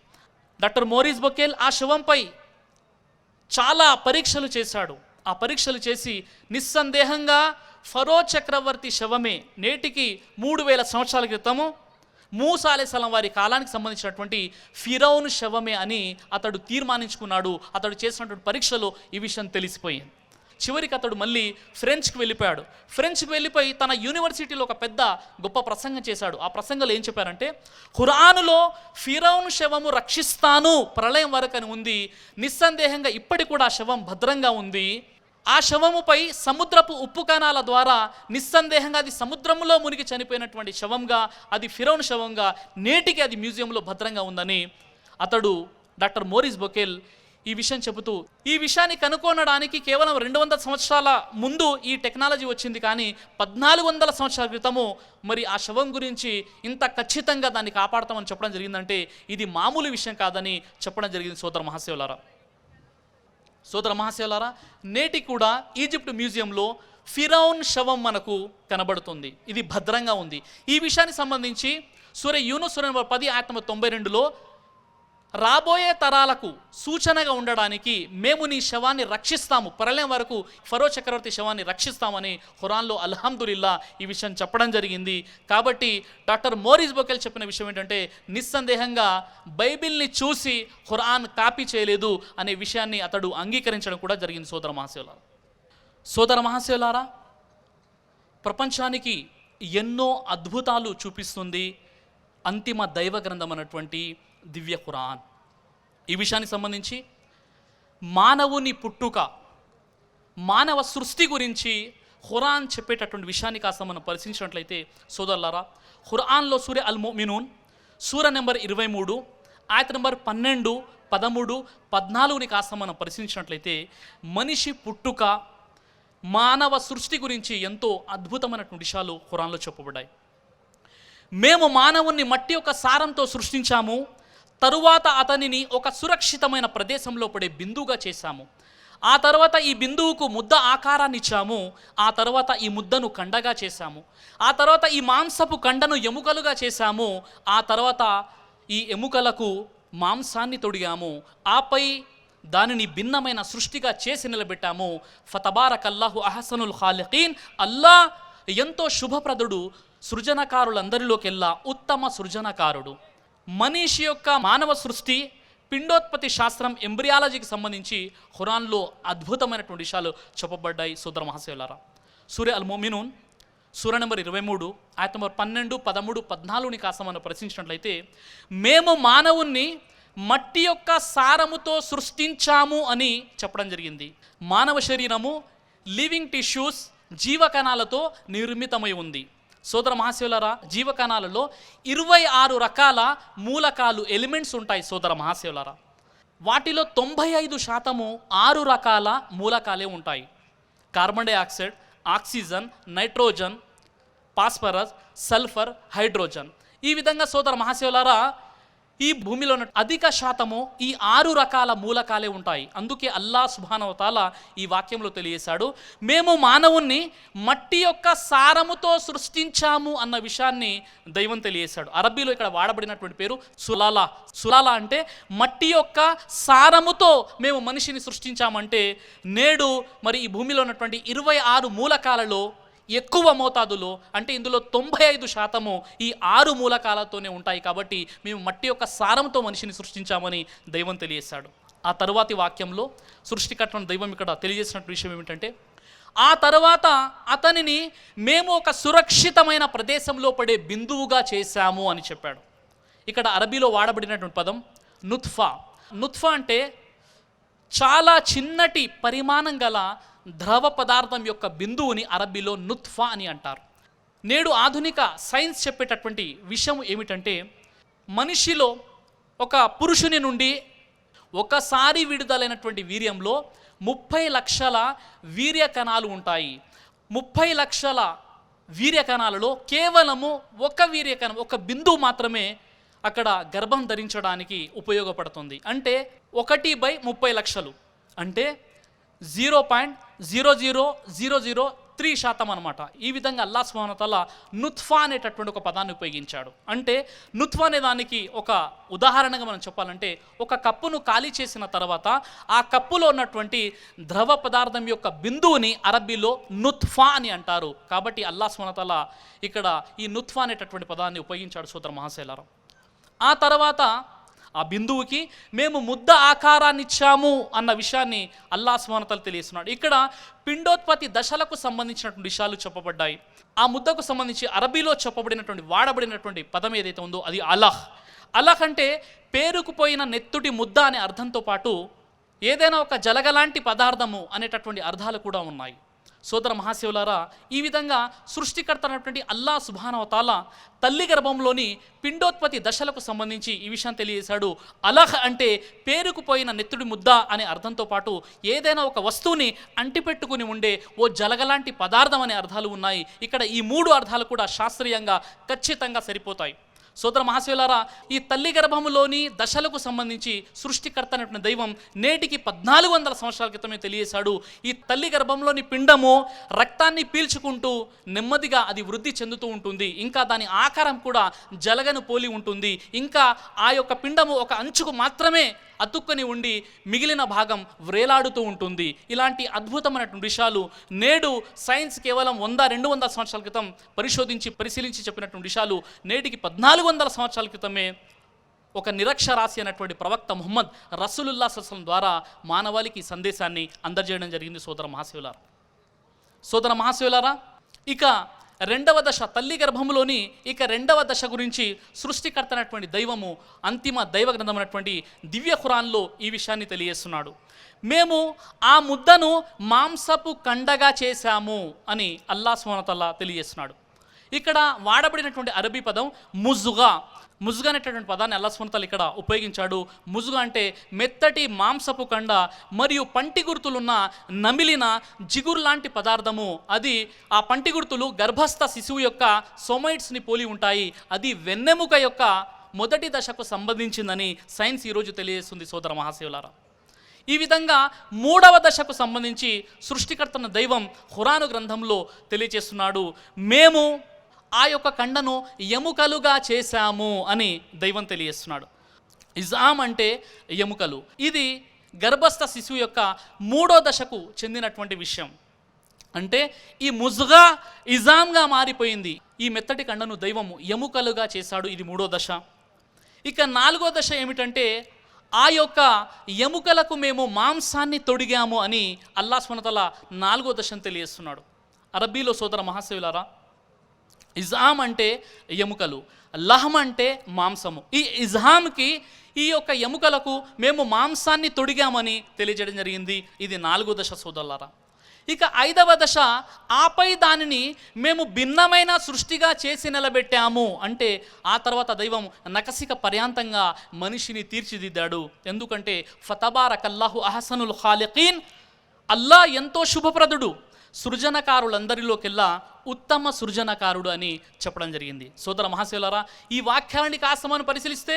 డాక్టర్ మోరిస్ బొకేల్ ఆ శవంపై చాలా పరీక్షలు చేశాడు. ఆ పరీక్షలు చేసి నిస్సందేహంగా ఫరో చక్రవర్తి శవమే నేటికి 3000 సంవత్సరాల క్రితము మూసా అలైహిస్సలాం వారి కాలానికి సంబంధించినటువంటి ఫిరౌన్ శవమే అని అతడు తీర్మానించుకున్నాడు. అతడు చేసినటువంటి పరీక్షలో ఈ విషయం తెలిసిపోయింది. చివరికి అతడు మళ్ళీ ఫ్రెంచ్కి వెళ్ళిపోయాడు. ఫ్రెంచ్కి వెళ్ళిపోయి తన యూనివర్సిటీలో ఒక పెద్ద గొప్ప ప్రసంగం చేశాడు. ఆ ప్రసంగంలో ఏం చెప్పారంటే ఖురానులో ఫిరౌన్ శవము రక్షిస్తాను ప్రళయం వరకు అని ఉంది. నిస్సందేహంగా ఇప్పటికి కూడా ఆ శవం భద్రంగా ఉంది. ఆ శవముపై సముద్రపు ఉప్పు కణాల ద్వారా నిస్సందేహంగా అది సముద్రంలో మునిగి చనిపోయినటువంటి శవంగా, అది ఫిరౌన్ శవంగా నేటికి అది మ్యూజియంలో భద్రంగా ఉందని అతడు డాక్టర్ మోరిస్ బొకేల్ ఈ విషయం చెబుతూ, ఈ విషయాన్ని కనుక్కోనడానికి కేవలం 200 సంవత్సరాల ముందు ఈ టెక్నాలజీ వచ్చింది, కానీ 1400 సంవత్సరాల క్రితము మరి ఆ శవం గురించి ఇంత ఖచ్చితంగా దాన్ని కాపాడతామని చెప్పడం జరిగిందంటే ఇది మామూలు విషయం కాదని చెప్పడం జరిగింది. సోదర మహాశయులారా, నేటికి కూడా ఈజిప్ట్ మ్యూజియంలో ఫిరౌన్ శవం మనకు కనబడుతుంది. ఇది భద్రంగా ఉంది. ఈ విషయానికి సంబంధించి సూర యూనుస్ సూర నంబర్ 10 ఆయత నంబర్ 92లో రాబోయే తరాలకు సూచనగా ఉండడానికి మేము నీ శవాన్ని రక్షిస్తాము, ప్రళయం వరకు ఫరో చక్రవర్తి శవాన్ని రక్షిస్తామని ఖురాన్లో అల్హమ్దులిల్లా ఈ విషయం చెప్పడం జరిగింది. కాబట్టి డాక్టర్ మోరిస్ బొకేల్ చెప్పిన విషయం ఏంటంటే నిస్సందేహంగా బైబిల్ని చూసి ఖురాన్ కాపీ చేయలేదు అనే విషయాన్ని అతడు అంగీకరించడం కూడా జరిగింది. సోదర మహాశయులారా, ప్రపంచానికి ఎన్నో అద్భుతాలు చూపిస్తుంది అంతిమ దైవ గ్రంథం అన్నటువంటి దివ్య ఖురాన్. ఈ విషయానికి సంబంధించి మానవుని పుట్టుక, మానవ సృష్టి గురించి ఖురాన్ చెప్పేటటువంటి విషయాన్ని కాస్త మనం పరిశీలించినట్లయితే సోదరులారా, ఖురాన్లో సూర అల్ ముమినూన్ సూర నెంబర్ 23 ఆయత నెంబర్ 12, 13, 14ని కాస్త మనం పరిశీలించినట్లయితే మనిషి పుట్టుక, మానవ సృష్టి గురించి ఎంతో అద్భుతమైనటువంటి విషయాలు ఖురాన్లో చెప్పబడ్డాయి. మేము మానవుణ్ణి మట్టి యొక్క సారంతో సృష్టించాము, తరువాత అతనిని ఒక సురక్షితమైన ప్రదేశంలో పడే బిందువుగా చేశాము. ఆ తర్వాత ఈ బిందువుకు ముద్ద ఆకారాన్ని ఇచ్చాము. ఆ తర్వాత ఈ ముద్దను కండగా చేశాము. ఆ తర్వాత ఈ మాంసపు కండను ఎముకలుగా చేశాము. ఆ తర్వాత ఈ ఎముకలకు మాంసాన్ని తొడిగాము. ఆపై దానిని భిన్నమైన సృష్టిగా చేసి నిలబెట్టాము. ఫతబారకల్లాహు అహసనుల్ ఖాలిఖీన్. అల్లా ఎంతో శుభప్రదుడు, సృజనకారులందరిలోకెల్లా ఉత్తమ సృజనకారుడు. మనిషి యొక్క మానవ సృష్టి, పిండోత్పత్తి శాస్త్రం, ఎంబ్రియాలజీకి సంబంధించి ఖురాన్లో అద్భుతమైనటువంటి విషయాలు చెప్పబడ్డాయి. సోదర మహాశయులారా, సూర అల్ ముమినూన్ సూర నెంబర్ 23 ఆయత నెంబర్ 12, 13, 14ని కాస్త మనం ప్రశ్నించినట్లయితే మేము మానవుణ్ణి మట్టి యొక్క సారముతో సృష్టించాము అని చెప్పడం జరిగింది. మానవ శరీరము లివింగ్ టిష్యూస్, జీవకణాలతో నిర్మితమై ఉంది. సోదర మహాశయులారా, జీవకణాలలో 26 రకాల మూలకాలు, ఎలిమెంట్స్ ఉంటాయి. సోదర మహాశయులారా, వాటిలో 95% 6 రకాల మూలకాలే ఉంటాయి. Carbon dioxide, oxygen, nitrogen, phosphorus, sulphur, hydrogen. ఈ విధంగా సోదర మహాశయులారా, ఈ భూమిలో అధిక శాతము ఈ 6 రకాల మూలకాలే ఉంటాయి. అందుకే అల్లాహ్ సుబ్హానహు వ తఆలా ఈ వాక్యంలో తెలియజేశాడు, మేము మానవుణ్ణి మట్టి యొక్క సారముతో సృష్టించాము అన్న విషయాన్ని దైవం తెలియజేశాడు. అరబ్బీలో ఇక్కడ వాడబడినటువంటి పేరు సులాలా. సులాలా అంటే మట్టి యొక్క సారముతో మేము మనిషిని సృష్టించామంటే, నేడు మరి ఈ భూమిలో ఉన్నటువంటి 26 మూలకాలలో ఎక్కువ మోతాదులో, అంటే ఇందులో 95% ఈ 6 మూలకాలతోనే ఉంటాయి. కాబట్టి మేము మట్టి యొక్క సారంతో మనిషిని సృష్టించామని దైవం తెలియజేశాడు. ఆ తరువాతి వాక్యంలో సృష్టికర్త దైవం ఇక్కడ తెలియజేసినటువంటి విషయం ఏమిటంటే, ఆ తర్వాత అతనిని మేము ఒక సురక్షితమైన ప్రదేశంలో పడే బిందువుగా చేశాము అని చెప్పాడు. ఇక్కడ అరబీలో వాడబడినటువంటి పదం నుత్ఫా. నుత్ఫా అంటే చాలా చిన్నటి పరిమాణం గల ద్రవ పదార్థం యొక్క బిందువుని అరబీలో నుత్ఫా అని అంటారు. నేడు ఆధునిక సైన్స్ చెప్పేటటువంటి విషయం ఏమిటంటే, మనిషిలో ఒక పురుషుని నుండి ఒకసారి విడుదలైనటువంటి వీర్యంలో 30 లక్షల వీర్య కణాలు ఉంటాయి. 30 లక్షల వీర్య కణాలలో కేవలము ఒక వీర్య కణం, ఒక బిందువు మాత్రమే అక్కడ గర్భం ధరించడానికి ఉపయోగపడుతుంది. అంటే 1/30 లక్షలు, అంటే 0.00003% అనమాట. ఈ విధంగా అల్లాహ్ సుబ్హానహు వ తఆలా నుత్ఫా అనేటటువంటి ఒక పదాన్ని ఉపయోగించాడు. అంటే నుత్ఫా అనే దానికి ఒక ఉదాహరణగా మనం చెప్పాలంటే, ఒక కప్పును ఖాళీ చేసిన తర్వాత ఆ కప్పులో ఉన్నటువంటి ద్రవ పదార్థం యొక్క బిందువుని అరబీలో నుత్ఫా అని అంటారు. కాబట్టి అల్లాహ్ సుబ్హానహు వ తఆలా ఇక్కడ ఈ నుత్ఫా అనేటటువంటి పదాన్ని ఉపయోగించాడు సోదర మహాశైలారా. ఆ తర్వాత ఆ బిందువుకి మేము ముద్ద ఆకారాన్ని ఇచ్చాము అన్న విషయాన్ని అల్లాహ్ సుబ్హానహు వ తఆలా తెలియజేస్తున్నాడు. ఇక్కడ పిండోత్పత్తి దశలకు సంబంధించినటువంటి విషయాలు చెప్పబడ్డాయి. ఆ ముద్దకు సంబంధించి అరబీలో చెప్పబడినటువంటి వాడబడినటువంటి పదం ఏదైతే ఉందో అది అలహ్. అలహ్ అంటే పేరుకుపోయిన నెత్తుటి ముద్ద అనే అర్థంతో పాటు ఏదైనా ఒక జలగలాంటి పదార్థము అనేటటువంటి అర్థాలు కూడా ఉన్నాయి. సోదర మహాశివులారా, ఈ విధంగా సృష్టికర్త అయినటువంటి అల్లాహ్ సుబ్హానహు వ తఆలా తల్లి గర్భంలోని పిండోత్పత్తి దశలకు సంబంధించి ఈ విషయం తెలియజేశాడు. అలహ్ అంటే పేరుకుపోయిన నెత్తుడి ముద్ద అనే అర్థంతో పాటు ఏదైనా ఒక వస్తువుని అంటిపెట్టుకుని ఉండే ఓ జలగలాంటి పదార్థం అనే అర్థాలు ఉన్నాయి. ఇక్కడ ఈ 3 అర్థాలు కూడా శాస్త్రీయంగా ఖచ్చితంగా సరిపోతాయి. సోదర మహాశివులారా, ఈ తల్లి గర్భములోని దశలకు సంబంధించి సృష్టికర్త అనేటువంటి దైవం నేటికి 1400 సంవత్సరాల క్రితమే తెలియజేశాడు. ఈ తల్లి గర్భంలోని పిండము రక్తాన్ని పీల్చుకుంటూ నెమ్మదిగా అది వృద్ధి చెందుతూ ఉంటుంది. ఇంకా దాని ఆకారం కూడా జలగను పోలి ఉంటుంది. ఇంకా ఆ యొక్క పిండము ఒక అంచుకు మాత్రమే అతుక్కొని ఉండి మిగిలిన భాగం వ్రేలాడుతూ ఉంటుంది. ఇలాంటి అద్భుతమైనటువంటి విషయాలు నేడు సైన్స్ కేవలం 100-200 సంవత్సరాల క్రితం పరిశీలించి చెప్పినటువంటి విషయాలు నేటికి 1400 సంవత్సరాల క్రితమే ఒక నిరక్షరాస్య అయినటువంటి ప్రవక్త ముహమ్మద్ రసూలుల్లాహ్ సల్లల్లాహు అలైహి వసల్లం ద్వారా మానవాళికి సందేశాన్ని అందజేయడం జరిగింది. సోదర మహాశివులారా, ఇక రెండవ దశ, తల్లి గర్భంలోని ఇక రెండవ దశ గురించి సృష్టికర్త అయినటువంటి దైవము అంతిమ దైవ గ్రంథమైనటువంటి దివ్య ఖురాన్లో ఈ విషయాన్ని తెలియజేస్తున్నాడు. మేము ఆ ముద్దను మాంసపు కండగా చేశాము అని అల్లాహ్ సుబ్హానహు వ తఆలా తెలియజేస్తున్నాడు. ఇక్కడ వాడబడినటువంటి అరబీ పదం ముజ్గా. ముజ్గా అనేటటువంటి పదాన్ని అల్లాహ్ సుబ్హానహు వ తఆలా ఇక్కడ ఉపయోగించాడు. ముజ్గా అంటే మెత్తటి మాంసపు కండ మరియు పంటి గుర్తులున్న నమిలిన జిగురు లాంటి పదార్థము. అది ఆ పంటి గుర్తులు గర్భస్థ శిశువు యొక్క సోమైట్స్ని పోలి ఉంటాయి. అది వెన్నెముక యొక్క మొదటి దశకు సంబంధించిందని సైన్స్ ఈరోజు తెలియజేస్తుంది. సోదర మహాశివులారా, ఈ విధంగా 3వ దశకు సంబంధించి సృష్టికర్తన దైవం ఖురాను గ్రంథంలో తెలియజేస్తున్నాడు. మేము ఆ యొక్క కండను ఎముకలుగా చేశాము అని దైవం తెలియజేస్తున్నాడు. ఇజామ్ అంటే ఎముకలు. ఇది గర్భస్థ శిశువు యొక్క 3వ దశకు చెందినటువంటి విషయం. అంటే ఈ ముజ్గా ఇజామ్గా మారిపోయింది. ఈ మెత్తటి కండను దైవము ఎముకలుగా చేశాడు. ఇది 3వ దశ. ఇక 4వ దశ ఏమిటంటే, ఆ యొక్క ఎముకలకు మేము మాంసాన్ని తొడిగాము అని అల్లాహ్ సుబ్హానహు వ తఆలా 4వ దశను తెలియజేస్తున్నాడు. అరబీలో సోదర మహాశివులారా, ఇజామ్ అంటే ఎముకలు, లహమ్ అంటే మాంసము. ఈ ఇజామ్కి, ఈ యొక్క ఎముకలకు మేము మాంసాన్ని తొడిగామని తెలియజేయడం జరిగింది. ఇది 4వ దశ సోదరులారా. ఇక 5వ దశ, ఆపై దానిని మేము భిన్నమైన సృష్టిగా చేసి నిలబెట్టాము. అంటే ఆ తర్వాత దైవం నకసిక పర్యాంతంగా మనిషిని తీర్చిదిద్దాడు. ఎందుకంటే ఫతబారకల్లాహు అహసనుల్ ఖాలికీన్, అల్లా ఎంతో శుభప్రదుడు, సృజనకారులందరిలోకెల్లా ఉత్తమ సృజనకారుడు అని చెప్పడం జరిగింది. సోదర మహాశివులారా, ఈ వాక్యాలని కాస్త మనం పరిశీలిస్తే,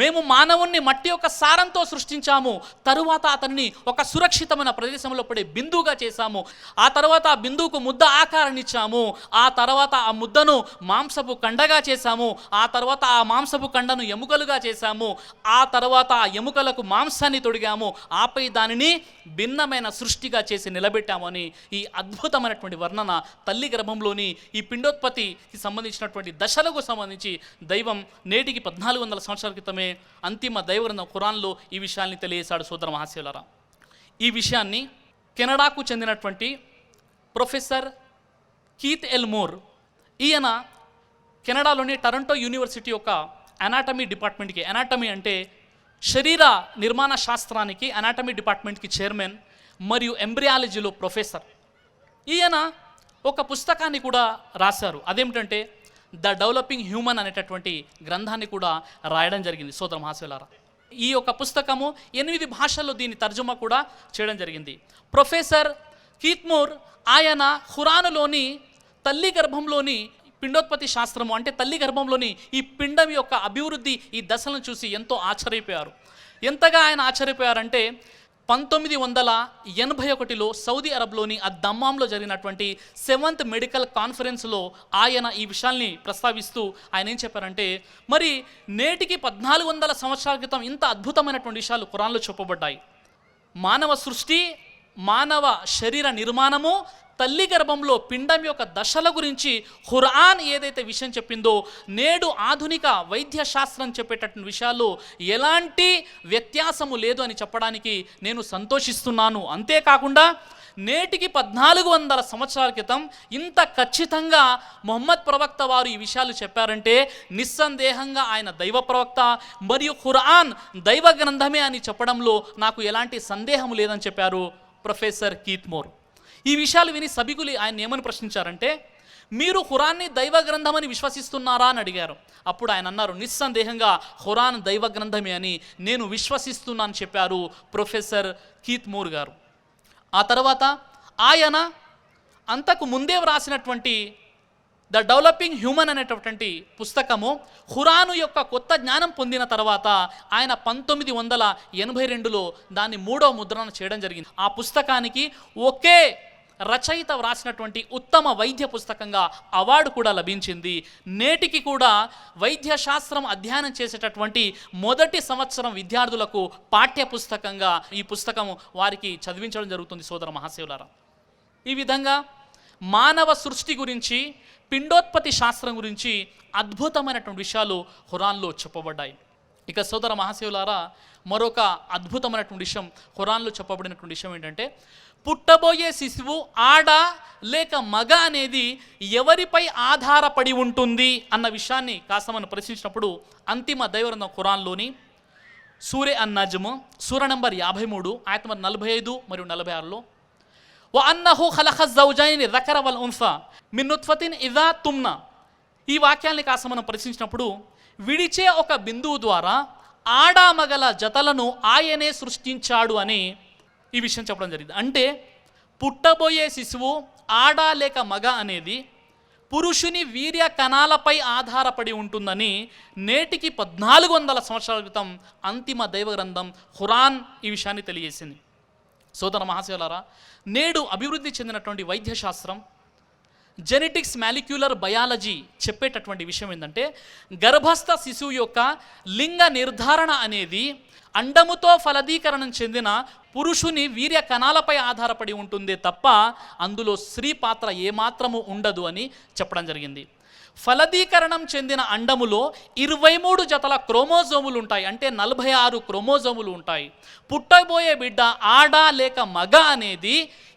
మేము మానవుణ్ణి మట్టి యొక్క సారంతో సృష్టించాము, తరువాత అతన్ని ఒక సురక్షితమైన ప్రదేశంలో పడే బిందువుగా చేశాము, ఆ తర్వాత ఆ బిందువుకు ముద్ద ఆకారాన్ని ఇచ్చాము, ఆ తర్వాత ఆ ముద్దను మాంసపు కండగా చేశాము, ఆ తర్వాత ఆ మాంసపు కండను ఎముకలుగా చేశాము, ఆ తర్వాత ఆ ఎముకలకు మాంసాన్ని తొడిగాము, ఆపై దానిని భిన్నమైన సృష్టిగా చేసి నిలబెట్టాము అని ఈ అద్భుతమైనటువంటి వర్ణన తల్లి గర్భంలో గర్భంలోని ఈ పిండోత్పత్తికి సంబంధించినటువంటి దశలకు సంబంధించి దైవం నేటికి 1400 సంవత్సరాల క్రితమే అంతిమ దైవగ్రంథం ఖురాన్లో ఈ విషయాన్ని తెలియజేశాడు. సోదర మహాశయులారా, ఈ విషయాన్ని కెనడాకు చెందినటువంటి ప్రొఫెసర్ కీత్ ఎల్మోర్, ఈయన కెనడాలోని టొరంటో యూనివర్సిటీ యొక్క అనాటమీ డిపార్ట్మెంట్కి, అనాటమీ అంటే శరీర నిర్మాణ శాస్త్రానికి అనాటమీ డిపార్ట్మెంట్కి చైర్మన్ మరియు ఎంబ్రియాలజీలో ప్రొఫెసర్. ఈయన ఒక పుస్తకాన్ని కూడా రాశారు. అదేమిటంటే ద డెవలపింగ్ హ్యూమన్ అనేటటువంటి గ్రంథాన్ని కూడా రాయడం జరిగింది. సోదర మహాశయులారా, ఈ యొక్క పుస్తకము 8 భాషల్లో దీని తర్జుమా కూడా చేయడం జరిగింది. ప్రొఫెసర్ కీత్మోర్ ఆయన ఖురానులోని తల్లి గర్భంలోని పిండోత్పత్తి శాస్త్రము అంటే తల్లి గర్భంలోని ఈ పిండం యొక్క అభివృద్ధి ఈ దశలను చూసి ఎంతో ఆశ్చర్యపోయారు. ఎంతగా ఆయన ఆశ్చర్యపోయారంటే 1981లో సౌదీ అరబ్లోని దమ్మాంలో జరిగినటువంటి 7th మెడికల్ కాన్ఫరెన్స్లో ఆయన ఈ విషయాల్ని ప్రస్తావిస్తూ ఆయన ఏం చెప్పారంటే, మరి నేటికి 1400 సంవత్సరాల క్రితం ఇంత అద్భుతమైనటువంటి విషయాలు ఖురాన్లో చెప్పబడ్డాయి. మానవ సృష్టి, మానవ శరీర నిర్మాణము, తల్లి గర్భంలో పిండం యొక్క దశల గురించి ఖురాన్ ఏదైతే విషయం చెప్పిందో నేడు ఆధునిక వైద్య శాస్త్రం చెప్పేటటువంటి విషయాల్లో ఎలాంటి వ్యత్యాసము లేదు అని చెప్పడానికి నేను సంతోషిస్తున్నాను. అంతేకాకుండా నేటికి 1400 సంవత్సరాల క్రితం ఇంత ఖచ్చితంగా మొహమ్మద్ ప్రవక్త వారు ఈ విషయాలు చెప్పారంటే నిస్సందేహంగా ఆయన దైవ ప్రవక్త మరియు ఖురాన్ దైవ గ్రంథమే అని చెప్పడంలో నాకు ఎలాంటి సందేహం లేదని చెప్పారు ప్రొఫెసర్ కీత్మోర్. ఈ విషయాలు విని సభికులు ఆయన ఏమని ప్రశ్నించారంటే, మీరు ఖురాన్ని దైవ గ్రంథమని విశ్వసిస్తున్నారా అని అడిగారు. అప్పుడు ఆయన అన్నారు, నిస్సందేహంగా ఖురాన్ దైవ గ్రంథమే అని నేను విశ్వసిస్తున్నానని చెప్పారు ప్రొఫెసర్ కీత్మోర్ గారు. ఆ తర్వాత ఆయన అంతకు ముందే వ్రాసినటువంటి ద డెవలపింగ్ హ్యూమన్ అనేటటువంటి పుస్తకము ఖురాను యొక్క కొత్త జ్ఞానం పొందిన తర్వాత ఆయన 1982లో దాన్ని 3వ ముద్రణ చేయడం జరిగింది. ఆ పుస్తకానికి ఒకే రచయిత వ్రాసినటువంటి ఉత్తమ వైద్య పుస్తకంగా అవార్డు కూడా లభించింది. నేటికి కూడా వైద్య శాస్త్రం అధ్యయనం చేసేటటువంటి మొదటి సంవత్సరం విద్యార్థులకు పాఠ్య పుస్తకంగా ఈ పుస్తకం వారికి చదివించడం జరుగుతుంది. సోదర మహాశయులారా, ఈ విధంగా మానవ సృష్టి గురించి, పిండోత్పత్తి శాస్త్రం గురించి అద్భుతమైనటువంటి విషయాలు ఖురాన్లో చెప్పబడ్డాయి. ఇక సోదర మహాశయులారా, మరొక అద్భుతమైనటువంటి విషయం ఖురాన్లో చెప్పబడినటువంటి విషయం ఏంటంటే, పుట్టబోయే శిశువు ఆడ లేక మగ అనేది ఎవరిపై ఆధారపడి ఉంటుంది అన్న విషయాన్ని కాస్త మనం పరిశీలించినప్పుడు అంతిమ దైవగ్రంథం ఖురాన్లోని సూరే అన్-నజ్మ్ సూర నంబర్ 53 ఆయత నంబర్ 45 మరియు 46లో వఅన్నహు ఖలఖ జౌజైని దకర వల్ ఉన్సా మిన్ నుత్ఫతిన్ ఇదా తుమ్నా, ఈ వాక్యాన్ని కాస్త మనం పరిశీలించినప్పుడు విడిచే ఒక బిందువు ద్వారా ఆడామగల జతలను ఆయనే సృష్టించాడు అని ఈ విషయం చెప్పడం జరిగింది. అంటే పుట్టబోయే శిశువు ఆడ లేక మగ అనేది పురుషుని వీర్య కణాలపై ఆధారపడి ఉంటుందని నేటికి 1400 సంవత్సరాల క్రితం అంతిమ దైవ గ్రంథం ఖురాన్ ఈ విషయాన్ని తెలియజేసింది. సోదర మహాశయులారా, నేడు అభివృద్ధి చెందినటువంటి వైద్య శాస్త్రం జెనెటిక్స్ మాలిక్యులర్ బయాలజీ చెప్పేటటువంటి విషయం ఏంటంటే, గర్భస్థ శిశువు యొక్క లింగ నిర్ధారణ అనేది అండముతో ఫలదీకరణం చెందిన పురుషుని వీర్య కణాలపై ఆధారపడి ఉంటుందే తప్ప అందులో స్త్రీ పాత్ర ఏమాత్రము ఉండదు అని చెప్పడం జరిగింది. ఫలదీకరణం చెందిన అండములో 23 జతల క్రోమోజోములు ఉంటాయి, అంటే 46 క్రోమోజోములు ఉంటాయి. పుట్టబోయే బిడ్డ ఆడ లేక మగ అనేది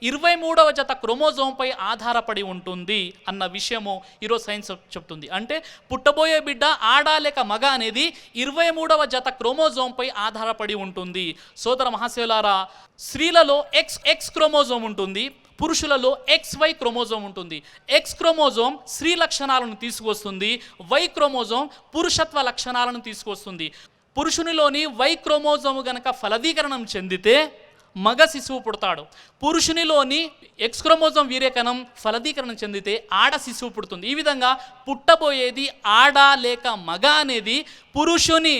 23వ జత క్రోమోజోంపై ఆధారపడి ఉంటుంది అన్న విషయము ఈరోజు సైన్స్ చెప్తుంది. అంటే పుట్టబోయే బిడ్డ ఆడ లేక మగ అనేది 23వ జత క్రోమోజోంపై ఆధారపడి ఉంటుంది. సోదర మహాశయులారా, స్త్రీలలో ఎక్స్ క్రోమోజోమ్ ఉంటుంది, పురుషులలో XY క్రోమోజోమ్ ఉంటుంది. ఎక్స్ క్రోమోజోమ్ స్త్రీ లక్షణాలను తీసుకొస్తుంది, Y క్రోమోజోమ్ పురుషత్వ లక్షణాలను తీసుకొస్తుంది. పురుషునిలోని Y క్రోమోజోము గనక ఫలదీకరణం చెందితే మగ శిశువు పుడతాడు. పురుషునిలోని X క్రోమోజోమ్ వీర్యకణం ఫలదీకరణం చెందితే ఆడ శిశువు పుడుతుంది. ఈ విధంగా పుట్టబోయేది ఆడ లేక మగ అనేది పురుషుని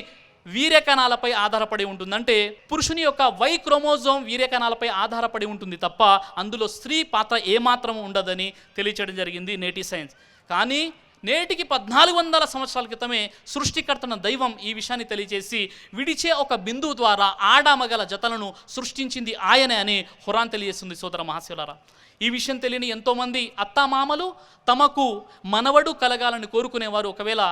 వీర్యకణాలపై ఆధారపడి ఉంటుంది. అంటే పురుషుని యొక్క Y క్రోమోజోమ్ వీర్యకణాలపై ఆధారపడి ఉంటుంది తప్ప అందులో స్త్రీ పాత్ర ఏమాత్రం ఉండదని తెలియచేయడం జరిగింది నేటి సైన్స్. కానీ నేటికి 1400 సంవత్సరాల క్రితమే సృష్టికర్తన దైవం ఈ విషయాన్ని తెలియజేసి విడిచే ఒక బిందువు ద్వారా ఆడామగల జతలను సృష్టించింది ఆయనే అని ఖురాన్ తెలియజేస్తుంది. సోదర మహాశివులారా, ఈ విషయం తెలియని ఎంతోమంది అత్తామామలు తమకు మనవడు కలగాలని కోరుకునేవారు ఒకవేళ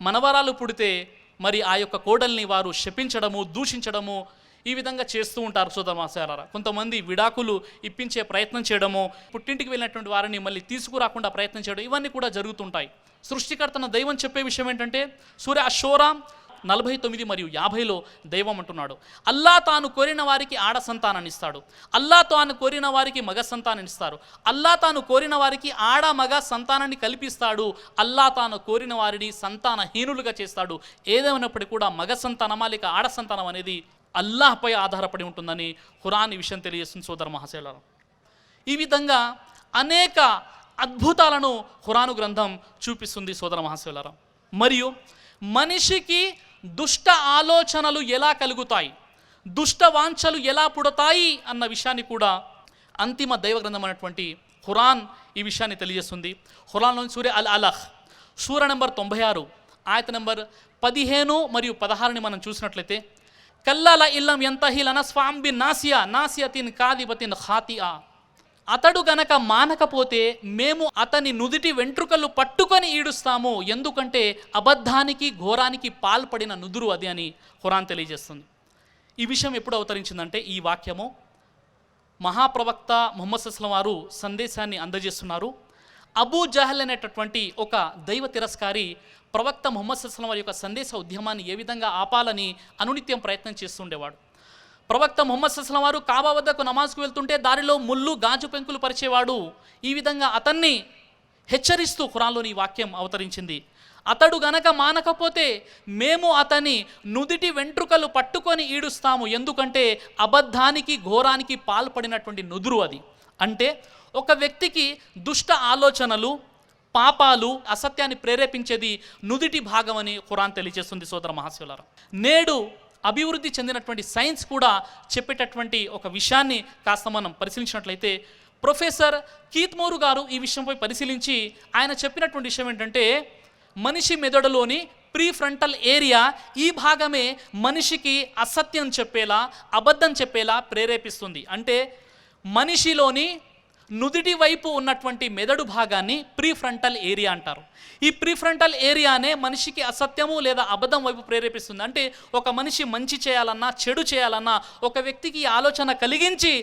మనవరాలు పుడితే మరి ఆ యొక్క కోడల్ని వారు శపించడము, దూషించడము ఈ విధంగా చేస్తూ ఉంటారు. సోదర మహాశయులారా, కొంతమంది విడాకులు ఇప్పించే ప్రయత్నం చేయడము, పుట్టింటికి వెళ్ళినటువంటి వారిని మళ్ళీ తీసుకురాకుండా ప్రయత్నం చేయడం, ఇవన్నీ కూడా జరుగుతుంటాయి. సృష్టికర్తన దైవం చెప్పే విషయం ఏంటంటే సూర్య అషోరా 49 మరియు 50లో దైవం అంటున్నాడు, అల్లా తాను కోరిన వారికి ఆడ సంతానాన్ని ఇస్తాడు, అల్లా తాను కోరిన వారికి మగ సంతానాన్ని ఇస్తారు, అల్లా తాను కోరిన వారికి ఆడ మగ సంతానాన్ని కల్పిస్తాడు, అల్లా తాను కోరిన వారిని సంతానహీనులుగా చేస్తాడు. ఏదేమైనప్పటికీ కూడా మగ సంతానమా లేక ఆడ సంతానం అనేది అల్లాహ్పై ఆధారపడి ఉంటుందని ఖురాన్ ఈ విషయం తెలియజేస్తుంది. సోదర మహాశయులారా, ఈ విధంగా అనేక అద్భుతాలను ఖురాను గ్రంథం చూపిస్తుంది. సోదర మహాశయులారా, మరియు మనిషికి దుష్ట ఆలోచనలు ఎలా కలుగుతాయి, దుష్ట వాంఛలు ఎలా పుడతాయి అన్న విషయాన్ని కూడా అంతిమ దైవ గ్రంథం అనేటువంటి ఖురాన్ ఈ విషయాన్ని తెలియజేస్తుంది. ఖురాన్లోని సూర్య అల్ అలహ్ సూర నంబర్ 96 ఆయత నంబర్ 15 మరియు 16ని మనం చూసినట్లయితే, కల్లాల ఇల్లం ఎంతహి లనస్ఫాం బిన్ నాసియా నాసియతిన్ కాదిబతిన్ ఖాతిఆ, అతడు గనక మానకపోతే మేము అతని నుదిటి వెంట్రుకలు పట్టుకొని ఈడుస్తాము, ఎందుకంటే అబద్ధానికి ఘోరానికి పాల్పడిన నుదురు అది అని ఖురాన్ తెలియజేస్తుంది. ఈ విషయం ఎప్పుడు అవతరించిందంటే, ఈ వాక్యము మహాప్రవక్త ముహమ్మద్ సల్లల్లాహు వారు సందేశాన్ని అందజేస్తున్నారు. అబూ జహల్ అనేటటువంటి ఒక దైవ తిరస్కారి ప్రవక్త ముహమ్మద్ సల్లల్లాహు వారి యొక్క సందేశ ఉద్యమాన్ని ఏ విధంగా ఆపాలని అనునిత్యం ప్రయత్నం చేస్తుండేవాడు. ప్రవక్త ముహమ్మద్ సల్లల్లాహు వారు కాబా వద్దకు నమాజ్కు వెళ్తుంటే దారిలో ముళ్ళు గాజు పెంకులు పరిచేవాడు. ఈ విధంగా అతన్ని హెచ్చరిస్తూ ఖురాన్లోని ఈ వాక్యం అవతరించింది. అతడు గనక మానకపోతే మేము అతని నుదిటి వెంట్రుకలు పట్టుకొని ఈడుస్తాము, ఎందుకంటే అబద్ధానికి ఘోరానికి పాల్పడినటువంటి నుదురు అది. అంటే ఒక వ్యక్తికి దుష్ట ఆలోచనలు, పాపాలు, అసత్యాన్ని ప్రేరేపించేది నుదిటి భాగం అని ఖురాన్ తెలియజేస్తుంది. సోదర మహాశయులారా, నేడు అభివృద్ధి చెందినటువంటి సైన్స్ కూడా చెప్పేటటువంటి ఒక విషయాన్ని కాస్త మనం పరిశీలించినట్లయితే, ప్రొఫెసర్ కీత్మోరు గారు ఈ విషయంపై పరిశీలించి ఆయన చెప్పినటువంటి విషయం ఏంటంటే, మనిషి మెదడులోని ప్రీఫ్రంటల్ ఏరియా ఈ భాగమే మనిషికి అసత్యం చెప్పేలా, అబద్ధం చెప్పేలా ప్రేరేపిస్తుంది. అంటే మనిషిలోని నుదిటి వైపు ఉన్నటువంటి మెదడు భాగాన్ని ప్రీఫ్రంటల్ ఏరియా అంటారు. ఈ ప్రీఫ్రంటల్ ఏరియానే మనిషికి అసత్యము లేదా అబద్ధం వైపు ప్రేరేపిస్తుంది. అంటే ఒక మనిషి మంచి చేయాలన్నా చెడు చేయాలన్నా ఒక వ్యక్తికి ఆలోచన కలిగించి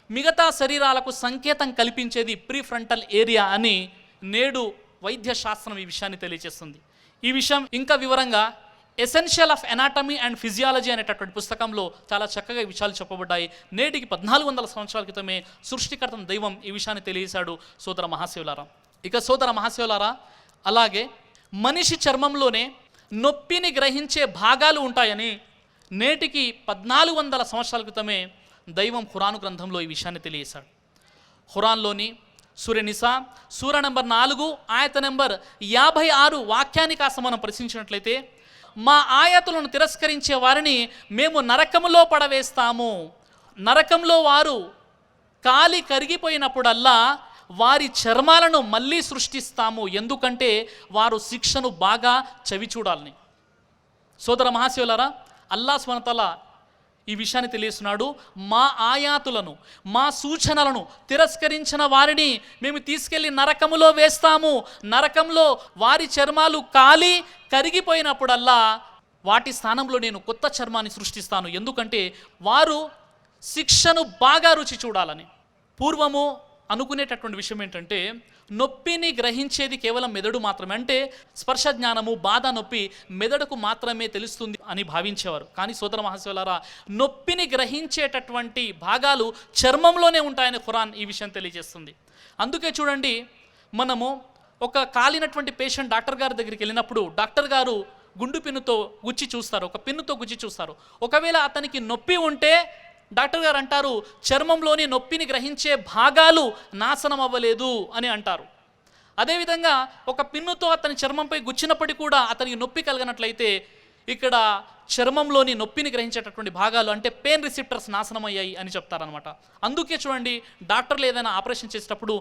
మిగతా శరీరాలకు సంకేతం కల్పించేది ప్రీఫ్రంటల్ ఏరియా అని నేడు వైద్య శాస్త్రం ఈ విషయాన్ని తెలియజేస్తుంది. ఈ విషయం ఇంకా వివరంగా essential of anatomy and physiology అనేటటువంటి పుస్తకంలో చాలా చక్కగా ఈ విషయాలు చెప్పబడ్డాయి. నేటికి 1400 సంవత్సరాల క్రితమే సృష్టికర్తన దైవం ఈ విషయాన్ని తెలియజేశాడు. సోదర మహాశివులారా, ఇక సోదర మహాశివులారా, అలాగే మనిషి చర్మంలోనే నొప్పిని గ్రహించే భాగాలు ఉంటాయని నేటికి 1400 సంవత్సరాల క్రితమే దైవం ఖురాను గ్రంథంలో ఈ విషయాన్ని తెలియజేశాడు. ఖురాన్లోని సూర్య నిసా సూర నంబర్ 4 ఆయత నంబర్ 56 వాక్యాన్ని కాస్త మనం పరిశీలించినట్లయితే, మా ఆయతులను తిరస్కరించే వారిని మేము నరకములో పడవేస్తాము, నరకంలో వారు కాలి కరిగిపోయినప్పుడల్లా వారి చర్మాలను మళ్ళీ సృష్టిస్తాము, ఎందుకంటే వారు శిక్షను బాగా చవి చూడాలని. సోదర మహాశివులారా, అల్లాహ్ సుబ్హానహు వ తఆలా ఈ విషయాన్ని తెలియజేస్తున్నాడు. మా ఆయాతులను, మా సూచనలను తిరస్కరించిన వారిని మేము తీసుకెళ్ళి నరకములో వేస్తాము, నరకంలో వారి చర్మాలు కాలి కరిగిపోయినప్పుడల్లా వాటి స్థానంలో నేను కొత్త చర్మాన్ని సృష్టిస్తాను, ఎందుకంటే వారు శిక్షను బాగా రుచి చూడాలని. పూర్వము అనుకునేటటువంటి విషయం ఏంటంటే, నొప్పిని గ్రహించేది కేవలం మెదడు మాత్రమే, అంటే స్పర్శ జ్ఞానము, బాధ, నొప్పి మెదడుకు మాత్రమే తెలుస్తుంది అని భావించేవారు. కానీ సోదర మహాశయులారా, నొప్పిని గ్రహించేటటువంటి భాగాలు చర్మంలోనే ఉంటాయని ఖురాన్ ఈ విషయం తెలియజేస్తుంది. అందుకే చూడండి, మనము ఒక కాలినటువంటి పేషెంట్ డాక్టర్ గారి దగ్గరికి వెళ్ళినప్పుడు డాక్టర్ గారు గుండు పిన్నుతో గుచ్చి చూస్తారు, ఒక పిన్నుతో గుచ్చి చూస్తారు. ఒకవేళ అతనికి నొప్పి ఉంటే డాక్టర్ గారు అంటారు, చర్మంలోని నొప్పిని గ్రహించే భాగాలు నాశనం అవ్వలేదు అని అంటారు. అదేవిధంగా ఒక పిన్నుతో అతని చర్మంపై గుచ్చినప్పటికీ కూడా అతనికి నొప్పి కలిగినట్లయితే ఇక్కడ చర్మంలోని నొప్పిని గ్రహించేటటువంటి భాగాలు అంటే పెయిన్ రిసెప్టర్స్ నాశనం అయ్యాయి అని చెప్తారనమాట. అందుకే చూడండి, డాక్టర్లు ఏదైనా ఆపరేషన్ చేసేటప్పుడు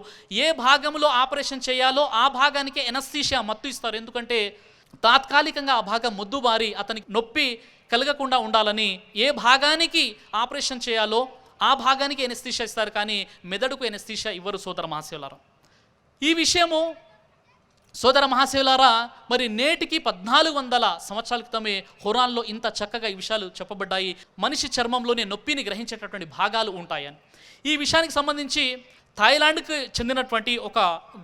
ఏ భాగంలో ఆపరేషన్ చేయాలో ఆ భాగానికి ఎనస్థీషియా మత్తు ఇస్తారు. ఎందుకంటే తాత్కాలికంగా ఆ భాగం మొద్దుబారి అతనికి నొప్పి కలగకుండా ఉండాలని ఏ భాగానికి ఆపరేషన్ చేయాలో ఆ భాగానికి ఎనస్థీషియా ఇస్తారు, కానీ మెదడుకు ఎనస్థీషియా ఇవ్వరు. సోదర మహాశివులారా, ఈ విషయము సోదర మహాశివులారా మరి నేటికి 1400 సంవత్సరాల క్రితమే ఖురాన్లో ఇంత చక్కగా ఈ విషయాలు చెప్పబడ్డాయి. మనిషి చర్మంలోని నొప్పిని గ్రహించేటటువంటి భాగాలు ఉంటాయని. ఈ విషయానికి సంబంధించి థాయిలాండ్కి చెందినటువంటి ఒక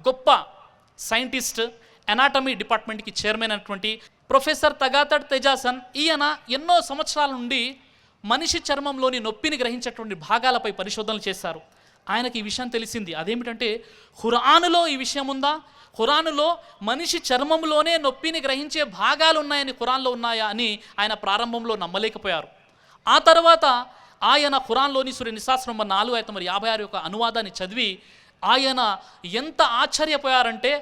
గొప్ప సైంటిస్ట్, ఎనాటమీ డిపార్ట్మెంట్కి చైర్మన్ అయినటువంటి ప్రొఫెసర్ తగాతడ్ తెజాసన్, ఈయన ఎన్నో సంవత్సరాల నుండి మనిషి చర్మంలోని నొప్పిని గ్రహించేటువంటి భాగాలపై పరిశోధనలు చేశారు. ఆయనకి ఈ విషయం తెలిసింది. అదేమిటంటే ఖురానులో ఈ విషయం ఉందా, ఖురానులో మనిషి చర్మంలోనే నొప్పిని గ్రహించే భాగాలు ఉన్నాయని ఖురాన్లో ఉన్నాయా అని ఆయన ప్రారంభంలో నమ్మలేకపోయారు. ఆ తర్వాత ఆయన ఖురాన్లోని సూర నిసా నంబర్ 4:56 యొక్క అనువాదాన్ని చదివి ఆయన ఎంత ఆశ్చర్యపోయారంటే,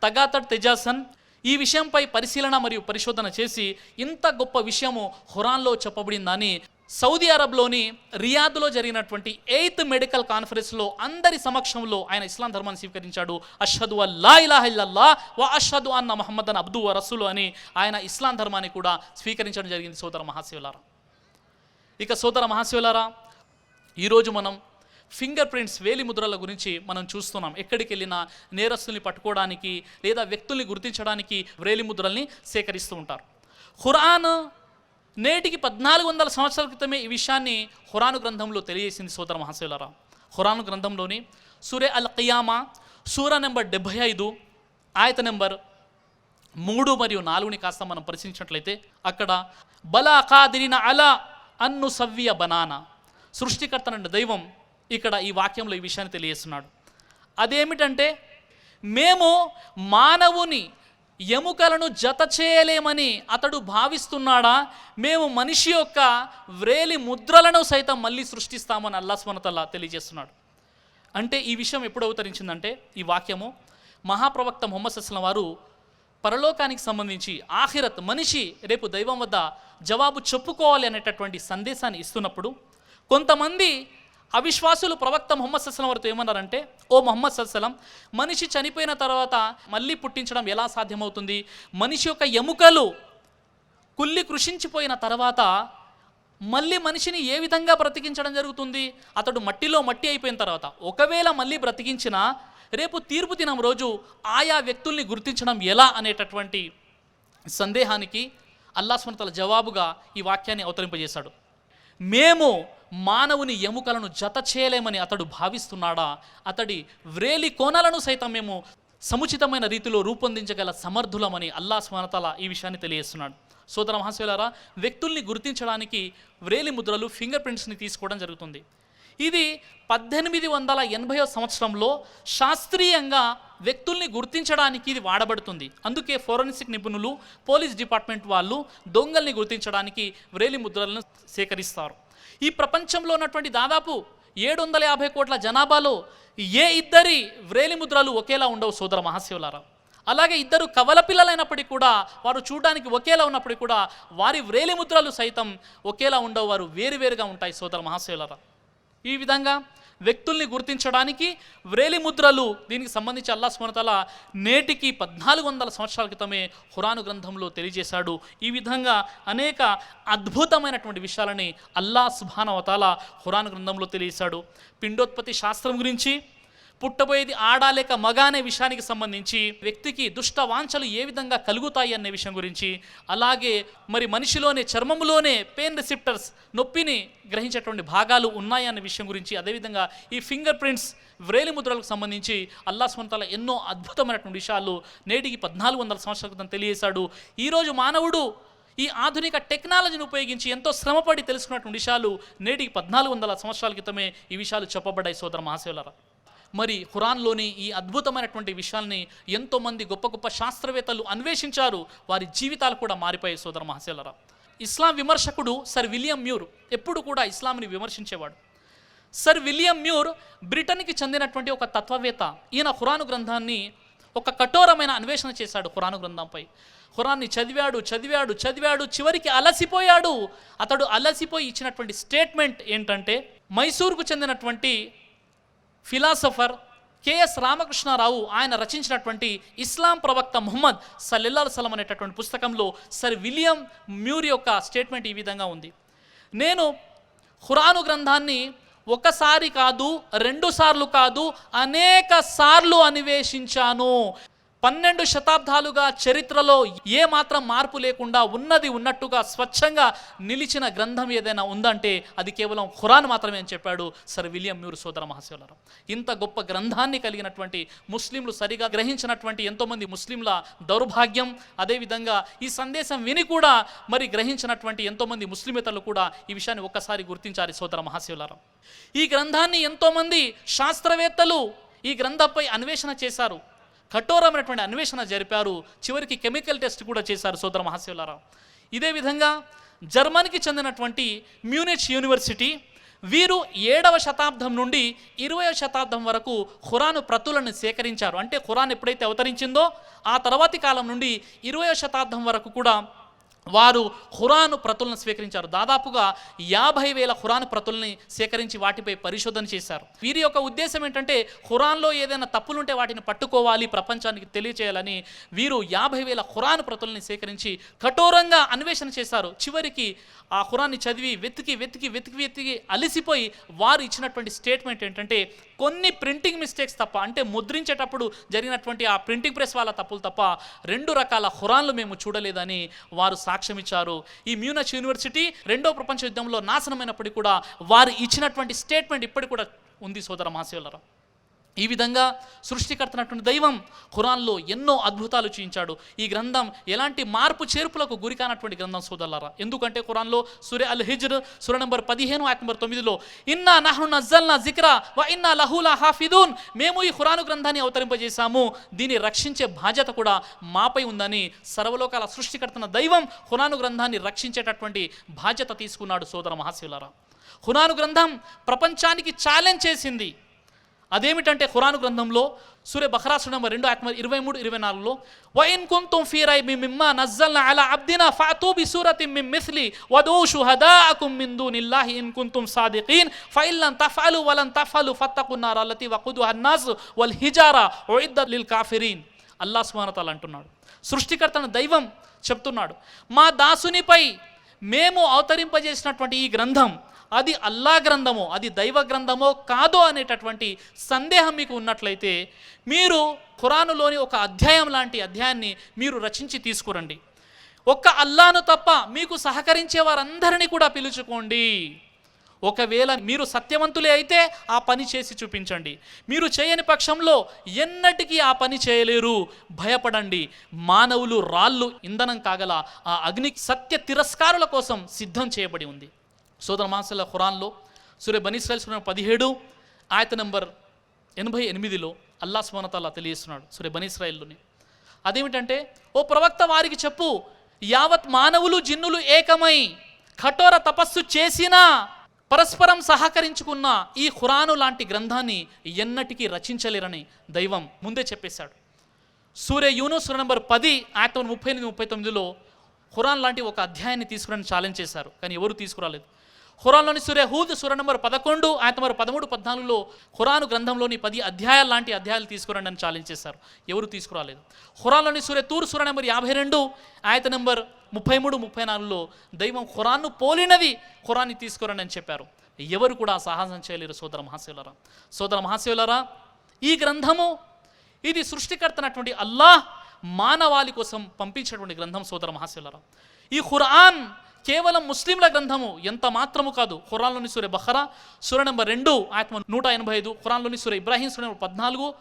తగాతడ్ తెజాసన్ ఈ విషయంపై పరిశీలన మరియు పరిశోధన చేసి ఇంత గొప్ప విషయము ఖురాన్లో చెప్పబడిందని సౌదీ అరబ్లోని రియాద్లో జరిగినటువంటి 8th మెడికల్ కాన్ఫరెన్స్లో అందరి సమక్షంలో ఆయన ఇస్లాం ధర్మాన్ని స్వీకరించాడు. అష్హదు అల్లా ఇలాహ ఇల్లల్లాహ్ వ అష్హదు అన్న ముహమ్మదన్ అబ్దు వ రసూలు అని ఆయన ఇస్లాం ధర్మాన్ని కూడా స్వీకరించడం జరిగింది. సోదర మహాశివులారా, ఇక సోదర మహాశివులారా, ఈరోజు మనం ఫింగర్ ప్రింట్స్, వేలి ముద్రల గురించి మనం చూస్తున్నాం. ఎక్కడికి వెళ్ళినా నేరస్తుల్ని పట్టుకోవడానికి లేదా వ్యక్తుల్ని గుర్తించడానికి వేలి ముద్రల్ని సేకరిస్తూ ఉంటారు. ఖురాన్ నేటికి 1400 సంవత్సరాల క్రితమే ఈ విషయాన్ని ఖురాను గ్రంథంలో తెలియజేసింది. సోదర మహాశివులారా, ఖురాను గ్రంథంలోని సూరే అల్ ఖియామా సూర నెంబర్ 75 ఆయత నెంబర్ 3 మరియు 4ని కాస్త మనం పరిశీలించినట్లయితే అక్కడ బలా ఖాదిరిన అలా అన్ను సవ్య బనానా, సృష్టికర్తన దైవం ఇక్కడ ఈ వాక్యంలో ఈ విషయాన్ని తెలియజేస్తున్నాడు. అదేమిటంటే, మేము మానవుని ఎముకలను జత చేయలేమని అతడు భావిస్తున్నాడా, మేము మనిషి యొక్క వ్రేలి ముద్రలను సైతం మళ్ళీ సృష్టిస్తామని అల్లాహ్ సుబ్హానహు వ తఆలా తెలియజేస్తున్నాడు. అంటే ఈ విషయం ఎప్పుడు అవతరించిందంటే, ఈ వాక్యము మహాప్రవక్త ముహమ్మద్ సల్లల్లాహు అలైహి వసల్లం వారు పరలోకానికి సంబంధించి ఆఖిరత్, మనిషి రేపు దైవం వద్ద జవాబు చెప్పుకోవాలి అనేటటువంటి సందేశాన్ని ఇస్తున్నప్పుడు కొంతమంది అవిశ్వాసులు ప్రవక్త ముహమ్మద్ సల్లల్లాహు అలైహి వసల్లం వారితో ఏమన్నారంటే, ఓ ముహమ్మద్ సల్లల్లాహు అలైహి వసల్లం, మనిషి చనిపోయిన తర్వాత మళ్ళీ పుట్టించడం ఎలా సాధ్యమవుతుంది? మనిషి యొక్క ఎముకలు కుళ్ళి కృషించిపోయిన తర్వాత మళ్ళీ మనిషిని ఏ విధంగా బ్రతికించడం జరుగుతుంది? అతడు మట్టిలో మట్టి అయిపోయిన తర్వాత ఒకవేళ మళ్ళీ బ్రతికించినా రేపు తీర్పు దినం రోజు ఆయా వ్యక్తుల్ని గుర్తించడం ఎలా అనేటటువంటి సందేహానికి అల్లాహ్ సుబ్హానహు వ తఆలా జవాబుగా ఈ వాక్యాన్ని అవతరింపజేశాడు. మేము మానవుని ఎముకలను జత చేయలేమని అతడు భావిస్తున్నాడా? అతడి వ్రేలి కోణాలను సైతం మేము సముచితమైన రీతిలో రూపొందించగల సమర్థులమని అల్లాహ్ సుబ్హానహు వ తఆలా ఈ విషయాన్ని తెలియజేస్తున్నాడు. సోదర మహాశివులారా, వ్యక్తుల్ని గుర్తించడానికి వ్రేలి ముద్రలు, ఫింగర్ ప్రింట్స్ని తీసుకోవడం జరుగుతుంది. ఇది 1880వ సంవత్సరంలో శాస్త్రీయంగా వ్యక్తుల్ని గుర్తించడానికి ఇది వాడబడుతుంది. అందుకే ఫోరెన్సిక్ నిపుణులు, పోలీస్ డిపార్ట్మెంట్ వాళ్ళు దొంగల్ని గుర్తించడానికి వ్రేలి ముద్రలను సేకరిస్తారు. ఈ ప్రపంచంలో ఉన్నటువంటి దాదాపు 750 కోట్ల జనాభాలో ఏ ఇద్దరి వ్రేలి ముద్రలు ఒకేలా ఉండవు సోదర మహాశివులారా. అలాగే ఇద్దరు కవల పిల్లలైనప్పటికీ కూడా, వారు చూడడానికి ఒకేలా ఉన్నప్పటికీ కూడా వారి వ్రేలి ముద్రలు సైతం ఒకేలా ఉండవు, వారు వేరువేరుగా ఉంటాయి సోదర మహాశివులారా. ఈ విధంగా వ్యక్తుల్ని గుర్తించడానికి వ్రేలి ముద్రలు, దీనికి సంబంధించి అల్లాహ్ సుబ్హానహు వ తఆలా నేటికి 1400 సంవత్సరాల క్రితమే ఖురాను గ్రంథంలో తెలియజేశాడు. ఈ విధంగా అనేక అద్భుతమైనటువంటి విషయాలని అల్లాహ్ సుబ్హానహు వ తఆలా ఖురాను గ్రంథంలో తెలియజేశాడు. పిండోత్పత్తి శాస్త్రం గురించి, పుట్టబోయేది ఆడా లేక మగ అనే విషయానికి సంబంధించి, వ్యక్తికి దుష్ట వాంఛలు ఏ విధంగా కలుగుతాయి అనే విషయం గురించి, అలాగే మరి మనిషిలోనే చర్మములోనే పెయిన్ రిసెప్టర్స్, నొప్పిని గ్రహించేటువంటి భాగాలు ఉన్నాయి అనే విషయం గురించి, అదేవిధంగా ఈ ఫింగర్ ప్రింట్స్, వ్రేలి ముద్రలకు సంబంధించి అల్లాహ్ సుబ్హానహు వ తఆలా ఎన్నో అద్భుతమైనటువంటి విషయాలు నేటికి 1400 సంవత్సరాల క్రితం తెలియజేశాడు. ఈరోజు మానవుడు ఈ ఆధునిక టెక్నాలజీని ఉపయోగించి ఎంతో శ్రమపడి తెలుసుకున్నటువంటి విషయాలు నేటికి 1400 సంవత్సరాల క్రితమే ఈ విషయాలు చెప్పబడ్డాయి సోదర మహాశివులారా. మరి ఖురాన్లోని ఈ అద్భుతమైనటువంటి విషయాల్ని ఎంతోమంది గొప్ప గొప్ప శాస్త్రవేత్తలు అన్వేషించారు. వారి జీవితాలు కూడా మారిపోయాయి సోదర మహాశివులారా. ఇస్లాం విమర్శకుడు సర్ విలియం మ్యూర్ ఎప్పుడు కూడా ఇస్లాంని విమర్శించేవాడు. సర్ విలియం మ్యూర్ బ్రిటన్కి చెందినటువంటి ఒక తత్వవేత్త. ఈయన ఖురాను గ్రంథాన్ని ఒక కఠోరమైన అన్వేషణ చేశాడు ఖురాను గ్రంథంపై. ఖురాన్ని చదివాడు, చివరికి అలసిపోయాడు. అతడు అలసిపోయి ఇచ్చినటువంటి స్టేట్మెంట్ ఏంటంటే, మైసూరుకు చెందినటువంటి ఫిలాసఫర్ కెఎస్ రామకృష్ణారావు ఆయన రచించినటువంటి ఇస్లాం ప్రవక్త ముహమ్మద్ సల్లల్లాహు అలైహి వసల్లం అనేటటువంటి పుస్తకంలో సర్ విలియం మ్యూర్ యొక్క స్టేట్మెంట్ ఈ విధంగా ఉంది: నేను ఖురాను గ్రంథాన్ని ఒకసారి కాదు, 2 సార్లు కాదు, అనేక సార్లు అన్వేషించాను. 12 శతాబ్దాలుగా చరిత్రలో ఏ మాత్రం మార్పు లేకుండా ఉన్నది ఉన్నట్టుగా స్వచ్ఛంగా నిలిచిన గ్రంథం ఏదైనా ఉందంటే అది కేవలం ఖురాన్ మాత్రమే అని చెప్పాడు సర్ విలియం మ్యూర్. సోదర మహాశయులారా, ఇంత గొప్ప గ్రంథాన్ని కలిగినటువంటి ముస్లింలు సరిగా గ్రహించినటువంటి ఎంతోమంది ముస్లింల దౌర్భాగ్యం, అదేవిధంగా ఈ సందేశం విని కూడా మరి గ్రహించినటువంటి ఎంతోమంది ముస్లిమేతరులు కూడా ఈ విషయాన్ని ఒక్కసారి గుర్తించాలి. సోదర మహాశయులారా, ఈ గ్రంథాన్ని ఎంతోమంది శాస్త్రవేత్తలు ఈ గ్రంథంపై అన్వేషణ చేశారు, కఠోరమైనటువంటి అన్వేషణ జరిపారు, చివరికి కెమికల్ టెస్ట్ కూడా చేశారు. సోదర మహాశయులారా, ఇదే విధంగా జర్మనీకి చెందినటువంటి మ్యూనిచ్ యూనివర్సిటీ వీరు 7వ శతాబ్దం నుండి 20వ శతాబ్దం వరకు ఖురాను ప్రతులను సేకరించారు. అంటే ఖురాన్ ఎప్పుడైతే అవతరించిందో ఆ తర్వాతి కాలం నుండి 20వ శతాబ్దం వరకు కూడా వారు ఖురాను ప్రతులను స్వీకరించారు. దాదాపుగా 50,000 ఖురాను ప్రతుల్ని సేకరించి వాటిపై పరిశోధన చేశారు. వీరి యొక్క ఉద్దేశం ఏంటంటే, ఖురాన్లో ఏదైనా తప్పులుంటే వాటిని పట్టుకోవాలి, ప్రపంచానికి తెలియచేయాలని వీరు 50,000 ఖురాను ప్రతుల్ని సేకరించి కఠోరంగా అన్వేషణ చేశారు. చివరికి ఆ ఖురాన్ని చదివి వెతికి అలసిపోయి వారు ఇచ్చినటువంటి స్టేట్మెంట్ ఏంటంటే, కొన్ని ప్రింటింగ్ మిస్టేక్స్ తప్ప, అంటే ముద్రించేటప్పుడు జరిగినటువంటి ఆ ప్రింటింగ్ ప్రెస్ వాళ్ళ తప్పులు తప్ప 2 రకాల ఖురాన్లు మేము చూడలేదని వారు సాక్ష్యం ఇచ్చారు. ఈ మ్యూనిచ్ యూనివర్సిటీ 2వ ప్రపంచ యుద్ధంలో నాశనమైనప్పటికీ కూడా వారు ఇచ్చినటువంటి స్టేట్మెంట్ ఇప్పటికి కూడా ఉంది. సోదర మహాశయులారా, ఈ విధంగా సృష్టికర్తనటువంటి దైవం ఖురాన్లో ఎన్నో అద్భుతాలు చూపించాడు. ఈ గ్రంథం ఎలాంటి మార్పు చేర్పులకు గురికానటువంటి గ్రంథం సోదరులారా. ఎందుకంటే ఖురాన్లో సూర అల్ హిజ్ర్ సూర నంబర్ 15 ఆయత నంబర్ 9లో ఇన్నా నహ్ను నజ్జల్నా జిక్రా వ ఇన్నా లహు లహాఫిదూన్, మేము ఈ ఖురాను గ్రంథాన్ని అవతరింపజేశాము, దీన్ని రక్షించే బాధ్యత కూడా మాపై ఉందని సర్వలోకాల సృష్టికర్తన దైవం ఖురాను గ్రంథాన్ని రక్షించేటటువంటి బాధ్యత తీసుకున్నాడు. సోదర మహాశయులారా, ఖురాను గ్రంథం ప్రపంచానికి ఛాలెంజ్ చేసింది. అదేమిటంటే ఖురాను గ్రంథంలో సూర బఖరా సూర నంబర్ 2 ఆయత 23-24లో వ ఇన్ కుంతుం ఫీ రైబిన్ మిమ్మా నజ్జల్నా అలా అబ్దినా ఫాతూ బిసూరతిన్ మిన్ మిస్లి వదూ షుహదాఅకుం మిన్ దూనిల్లాహి ఇన్ కుంతుం సాదికీన్ ఫఇల్లం తఫఅలు వలన్ తఫఅలు ఫత్తకున్ నార అల్లతీ వఖుదుహా అన్నాస్ వల్ హిజారా ఉఇద్దత్ లిల్ కాఫిరీన్. అల్లాహ్ సుబ్హానహు వ తఆలా అంటున్నాడు, సృష్టికర్తన దైవం చెప్తున్నాడు, మా దాసునిపై మేము అవతరింపజేసినటువంటి ఈ గ్రంథం అది అల్లా గ్రంథమో, అది దైవ గ్రంథమో కాదో అనేటటువంటి సందేహం మీకు ఉన్నట్లయితే మీరు ఖురానులోని ఒక అధ్యాయం లాంటి అధ్యాయాన్ని మీరు రచించి తీసుకురండి. ఒక్క అల్లాను తప్ప మీకు సహకరించే వారందరినీ కూడా పిలుచుకోండి. ఒకవేళ మీరు సత్యవంతులే అయితే ఆ పని చేసి చూపించండి. మీరు చేయని పక్షంలో ఎన్నటికీ ఆ పని చేయలేరు. భయపడండి. మానవులు రాళ్ళు ఇంధనం కాగల ఆ అగ్ని సత్య తిరస్కారుల కోసం సిద్ధం చేయబడి ఉంది. సోదర మహాశయుల, ఖురాన్లో సూర బనీ ఇస్రాయిల్ సూర 17 ఆయత నంబర్ 88లో అల్లాహ్ సుబ్హానహు వ తఆలా తెలియజేస్తున్నాడు సూర బనీ ఇస్రాయిల్లోని. అదేమిటంటే, ఓ ప్రవక్త వారికి చెప్పు, యావత్ మానవులు జిన్నులు ఏకమై కఠోర తపస్సు చేసినా పరస్పరం సహకరించుకున్న ఈ ఖురాను లాంటి గ్రంథాన్ని ఎన్నటికీ రచించలేరని దైవం ముందే చెప్పేశాడు. సూర యూనుస్ సూర నంబర్ 10 ఆయత 38-39లో ఖురాన్ లాంటి ఒక అధ్యాయాన్ని తీసుకురని ఛాలెంజ్ చేశారు, కానీ ఎవరు తీసుకురాలేదు. ఖురాన్లోని సూర హూద్ సూర నంబర్ 11 ఆయత నంబర్ 13-14లో ఖురాను గ్రంథంలోని 10 అధ్యాయాలు లాంటి అధ్యాయాలు తీసుకురండి అని ఛాలెంజ్ చేశారు, ఎవరు తీసుకురాలేదు. ఖురాన్లోని సూర తూర్ సూర నంబర్ 52 ఆయత నంబర్ 33-34లో దైవం ఖురాన్ను పోలినది ఖురాన్ని తీసుకురండి అని చెప్పారు, ఎవరు కూడా సాహసం చేయలేరు. సోదర మహాశయులారా, ఈ గ్రంథము ఇది సృష్టికర్తనటువంటి అల్లాహ్ మానవాళి కోసం పంపించినటువంటి గ్రంథం. సోదర మహాశయులారా, ఈ ఖురాన్ కేవలం ముస్లింల గ్రంథము ఎంత మాత్రము కాదు. ఖురాన్లోని సూర బఖరా సూర నంబర్ 2 ఆయత 185, ఖురాన్లోని సూర ఇబ్రాహీం సూర నంబర్ 14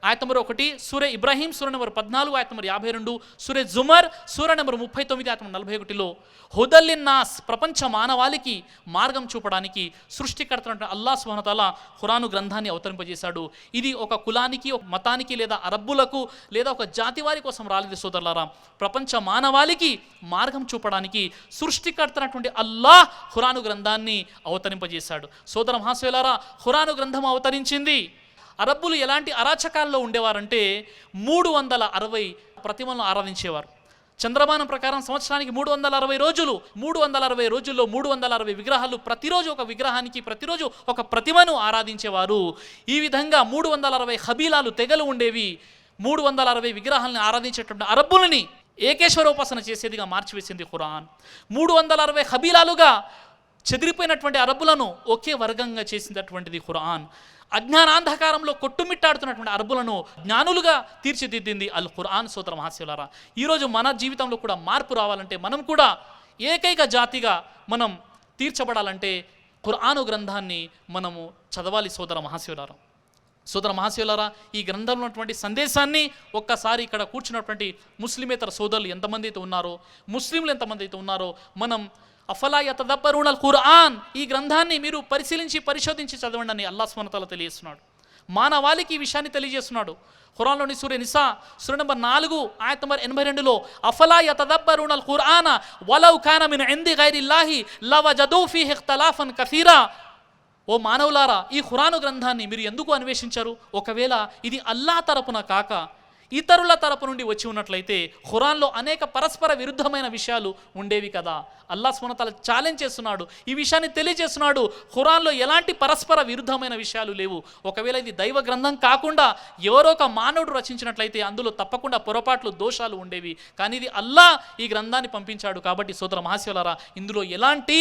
ఆయత నంబర్ 1, సూర ఇబ్రాహీం సూర నంబర్ 14 ఆయత నంబర్ 52, సూర జుమర్ సూర నంబర్ 39 ఆయత నంబర్ 41లో హుదల్లిన్ నాస్, ప్రపంచ మానవాళికి మార్గం చూపడానికి సృష్టికర్త అల్లాహ్ సుబ్హానహు వ తఆలా ఖురాను గ్రంథాన్ని అవతరింపజేశాడు. ఇది ఒక కులానికి, ఒక మతానికి, లేదా అరబ్బులకు, లేదా ఒక జాతి వారి కోసం రాలేదు సోదరులారా. ప్రపంచ మానవాళికి మార్గం చూపడానికి సృష్టికర్తనటువంటి అల్లాహ్ ఖురాను గ్రంథాన్ని అవతరింపజేశాడు. సోదర మహాశయులారా, ఖురాను గ్రంథం అవతరించింది అరబ్బులు ఎలాంటి అరాచకాల్లో ఉండేవారంటే 360 ప్రతిమలను ఆరాధించేవారు. చంద్రమానం ప్రకారం సంవత్సరానికి 360 రోజులు, 360 రోజుల్లో 360 విగ్రహాలు, ప్రతిరోజు ఒక విగ్రహానికి ప్రతిరోజు ఒక ప్రతిమను ఆరాధించేవారు. ఈ విధంగా 360 కబీలాలు, తెగలు ఉండేవి. 360 విగ్రహాలను ఆరాధించేటువంటి అరబ్బులని ఏకేశ్వరోపాసన చేసేదిగా మార్చివేసింది ఖురాన్. 360 కబీలాలుగా చెదిరిపోయినటువంటి అరబ్బులను ఒకే వర్గంగా చేసినటువంటిది ఖురాన్. అజ్ఞానాంధకారంలో కొట్టుమిట్టాడుతున్నటువంటి అరబ్బులను జ్ఞానులుగా తీర్చిదిద్దింది అల్ ఖురాన్. సోదర మహాశివులారా, ఈరోజు మన జీవితంలో కూడా మార్పు రావాలంటే, మనం కూడా ఏకైక జాతిగా మనం తీర్చబడాలంటే ఖురాను గ్రంథాన్ని మనము చదవాలి. సోదర మహాశివులారా, ఈ గ్రంథంలో ఉన్నటువంటి సందేశాన్ని ఒక్కసారి ఇక్కడ కూర్చున్నటువంటి ముస్లిమేతర సోదరులు ఎంతమంది అయితే ఉన్నారో, ముస్లింలు ఎంతమంది అయితే ఉన్నారో, మనం అఫలా యతదబ్బరూనల్ ఖురాన్, ఈ గ్రంథాన్ని మీరు పరిశోధించి చదవండి అని అల్లాహ్ సుబ్హానహు వ తఆలా తెలియజేస్తున్నాడు. మానవాళికి ఈ విషయాన్ని తెలియజేస్తున్నాడు. ఖురాన్లోని సూర నిసా సూర నంబర్ 4 ఆయత్ నంబర్ 82లో అఫలా యతదబ్బరూనల్ ఖురాన వలౌ కాన మిన్ ఇంది గైరిల్లాహి లవజదు ఫీహి ఇఖ్తిలాఫన్ కసీరా. ఓ మానవులారా, ఈ ఖురాను గ్రంథాన్ని మీరు ఎందుకు అన్వేషించరు? ఒకవేళ ఇది అల్లాహ్ తరపున కాక ఇతరుల తరపు నుండి వచ్చి ఉన్నట్లయితే ఖురాన్లో అనేక పరస్పర విరుద్ధమైన విషయాలు ఉండేవి కదా. అల్లాహ్ సుబ్హానహు వ తఆలా ఛాలెంజ్ చేస్తున్నాడు, ఈ విషయాన్ని తెలియజేస్తున్నాడు. ఖురాన్లో ఎలాంటి పరస్పర విరుద్ధమైన విషయాలు లేవు. ఒకవేళ ఇది దైవ గ్రంథం కాకుండా ఎవరో ఒక మానవుడు రచించినట్లయితే అందులో తప్పకుండా పొరపాట్లు, దోషాలు ఉండేవి. కానీ ఇది అల్లాహ్ ఈ గ్రంథాన్ని పంపించాడు కాబట్టి సోదర మహాశివులారా, ఇందులో ఎలాంటి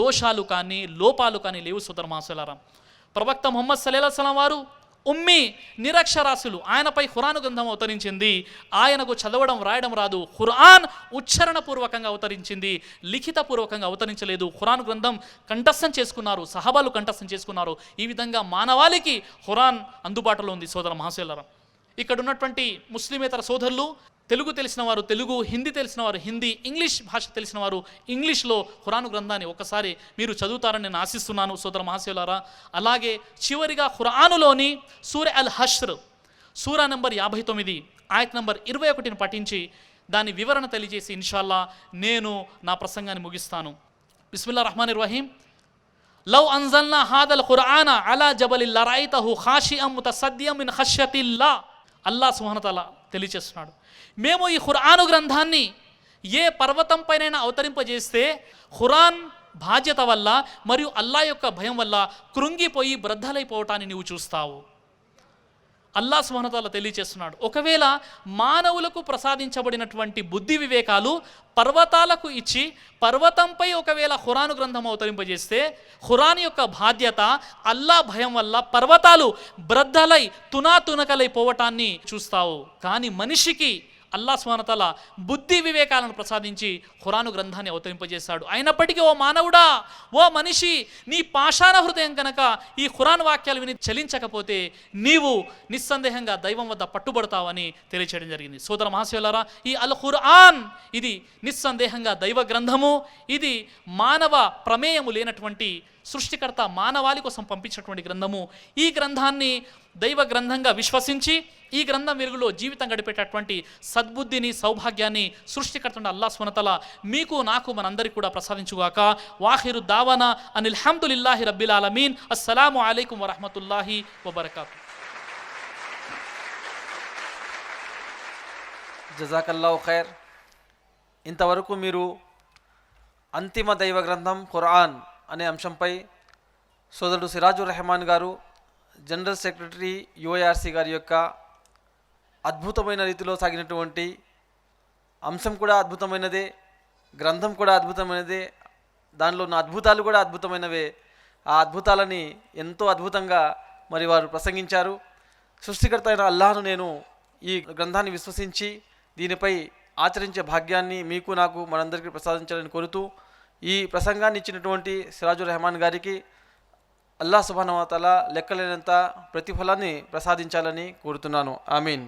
దోషాలు కానీ లోపాలు కానీ లేవు. సోదర మహాశివులారా, ప్రవక్త ముహమ్మద్ సల్లల్లాహు అలైహి వసల్లం వారు ఉమ్మి, నిరక్షరాస్యులు, ఆయనపై ఖురాను గ్రంథం అవతరించింది. ఆయనకు చదవడం రాయడం రాదు. ఖురాన్ ఉచ్చారణపూర్వకంగా అవతరించింది, లిఖితపూర్వకంగా అవతరించలేదు. ఖురాను గ్రంథం కంఠస్థం చేసుకున్నారు, సహాబాలు కంఠస్థం చేసుకున్నారు. ఈ విధంగా మానవాళికి ఖురాన్ అందుబాటులో ఉంది. సోదర మహాశివులారా, ఇక్కడ ఉన్నటువంటి ముస్లిమేతర సోదరులు, తెలుగు తెలిసిన వారు తెలుగు, హిందీ తెలిసిన వారు హిందీ, ఇంగ్లీష్ భాష తెలిసిన వారు ఇంగ్లీష్లో ఖురాను గ్రంథాన్ని ఒకసారి మీరు చదువుతారని నేను ఆశిస్తున్నాను. సోదర మహాశివులారా, అలాగే చివరిగా ఖురానులోని సూర అల్ హష్ర్ సూరా నంబర్ 59 ఆయత్ నంబర్ 21ని పఠించి దాని వివరణ తెలియజేసి ఇన్షాల్లా నేను నా ప్రసంగాన్ని ముగిస్తాను. బిస్మిల్లాహిర్ రహ్మానిర్ రహీం. లౌ అన్జల్నా హాదల్ ఖురాన అలా జబలిల్ లరైతహు ఖాషిఅం ముతసద్దియం మిన్ ఖష్యతిల్లాహ్. అల్లాహ్ సుబ్హానహు వ తఆలా తెలియజేస్తున్నాడు, మేము ఈ ఖురాను గ్రంథాన్ని ఏ పర్వతం పైన అవతరింపజేస్తే ఖురాన్ బాధ్యత వల్ల మరియు అల్లాహ్ యొక్క భయం వల్ల కృంగిపోయి బ్రద్దలైపోవటాన్ని నీవు చూస్తావు. అల్లాహ్ సుబ్హానహు వ తఆలా తెలియజేస్తున్నాడు, ఒకవేళ మానవులకు ప్రసాదించబడినటువంటి బుద్ధి వివేకాలు పర్వతాలకు ఇచ్చి పర్వతంపై ఒకవేళ ఖురాను గ్రంథం అవతరింపజేస్తే ఖురాన్ యొక్క బాధ్యత అల్లాహ్ భయం వల్ల పర్వతాలు బ్రద్దలై తునాతునకలై పోవటాన్ని చూస్తావు. కానీ మనిషికి అల్లాహ్ సుబ్హానహు వ తఆలా బుద్ధి వివేకాలను ప్రసాదించి ఖురాను గ్రంథాన్ని అవతరింపజేశాడు. అయినప్పటికీ ఓ మానవుడా, ఓ మనిషి, నీ పాషాణ హృదయం కనుక ఈ ఖురాన్ వాక్యాలు విని చలించకపోతే నీవు నిస్సందేహంగా దైవం వద్ద పట్టుబడతావని తెలియచేయడం జరిగింది. సోదర మహాశివులారా, ఈ అల్ ఖురాన్ ఇది నిస్సందేహంగా దైవ గ్రంథము. ఇది మానవ ప్రమేయము లేనటువంటి సృష్టికర్త మానవాళి కోసం పంపించినటువంటి గ్రంథము. ఈ గ్రంథాన్ని దైవ గ్రంథంగా విశ్వసించి ఈ గ్రంథం వెలుగులో జీవితం గడిపేటటువంటి సద్బుద్ధిని, సౌభాగ్యాన్ని సృష్టికర్త అల్లాహ్ సుబ్హానహు వ తఆలా మీకు, నాకు, మనందరికీ కూడా ప్రసాదించుగాక. వాఖిరు దావానా అనిల్ హమ్దులిల్లాహి రబ్బిల్ ఆలమీన్. అస్సలాము అలైకుం వరహ్మతుల్లాహి వబరకాతుహు. జజాకల్లాహు ఖైర్. ఇంతవరకు మీరు అంతిమ దైవ గ్రంథం ఖురాన్ అనే అంశంపై సోదరుడు సిరాజుర్ రెహమాన్ గారు, జనరల్ సెక్రటరీ యుఐఆర్సి గారి యొక్క అద్భుతమైన రీతిలో సాగినటువంటి అంశం కూడా అద్భుతమైనదే, గ్రంథం కూడా అద్భుతమైనదే, దానిలో ఉన్న అద్భుతాలు కూడా అద్భుతమైనవే. ఆ అద్భుతాలని ఎంతో అద్భుతంగా మరి వారు ప్రసంగించారు. సృష్టికర్త అయిన అల్లాహ్ను నేను ఈ గ్రంథాన్ని విశ్వసించి దీనిపై ఆచరించే భాగ్యాన్ని మీకు, నాకు, మనందరికీ ప్రసాదించాలని కోరుతూ ఈ ప్రసంగాన్ని ఇచ్చినటువంటి సిరాజుర్ రెహమాన్ గారికి అల్లాహ్ సుబ్హానహు వ తఆలా లెక్కలేనంత ప్రతిఫలాన్ని ప్రసాదించాలని కోరుతున్నాను. ఆమీన్.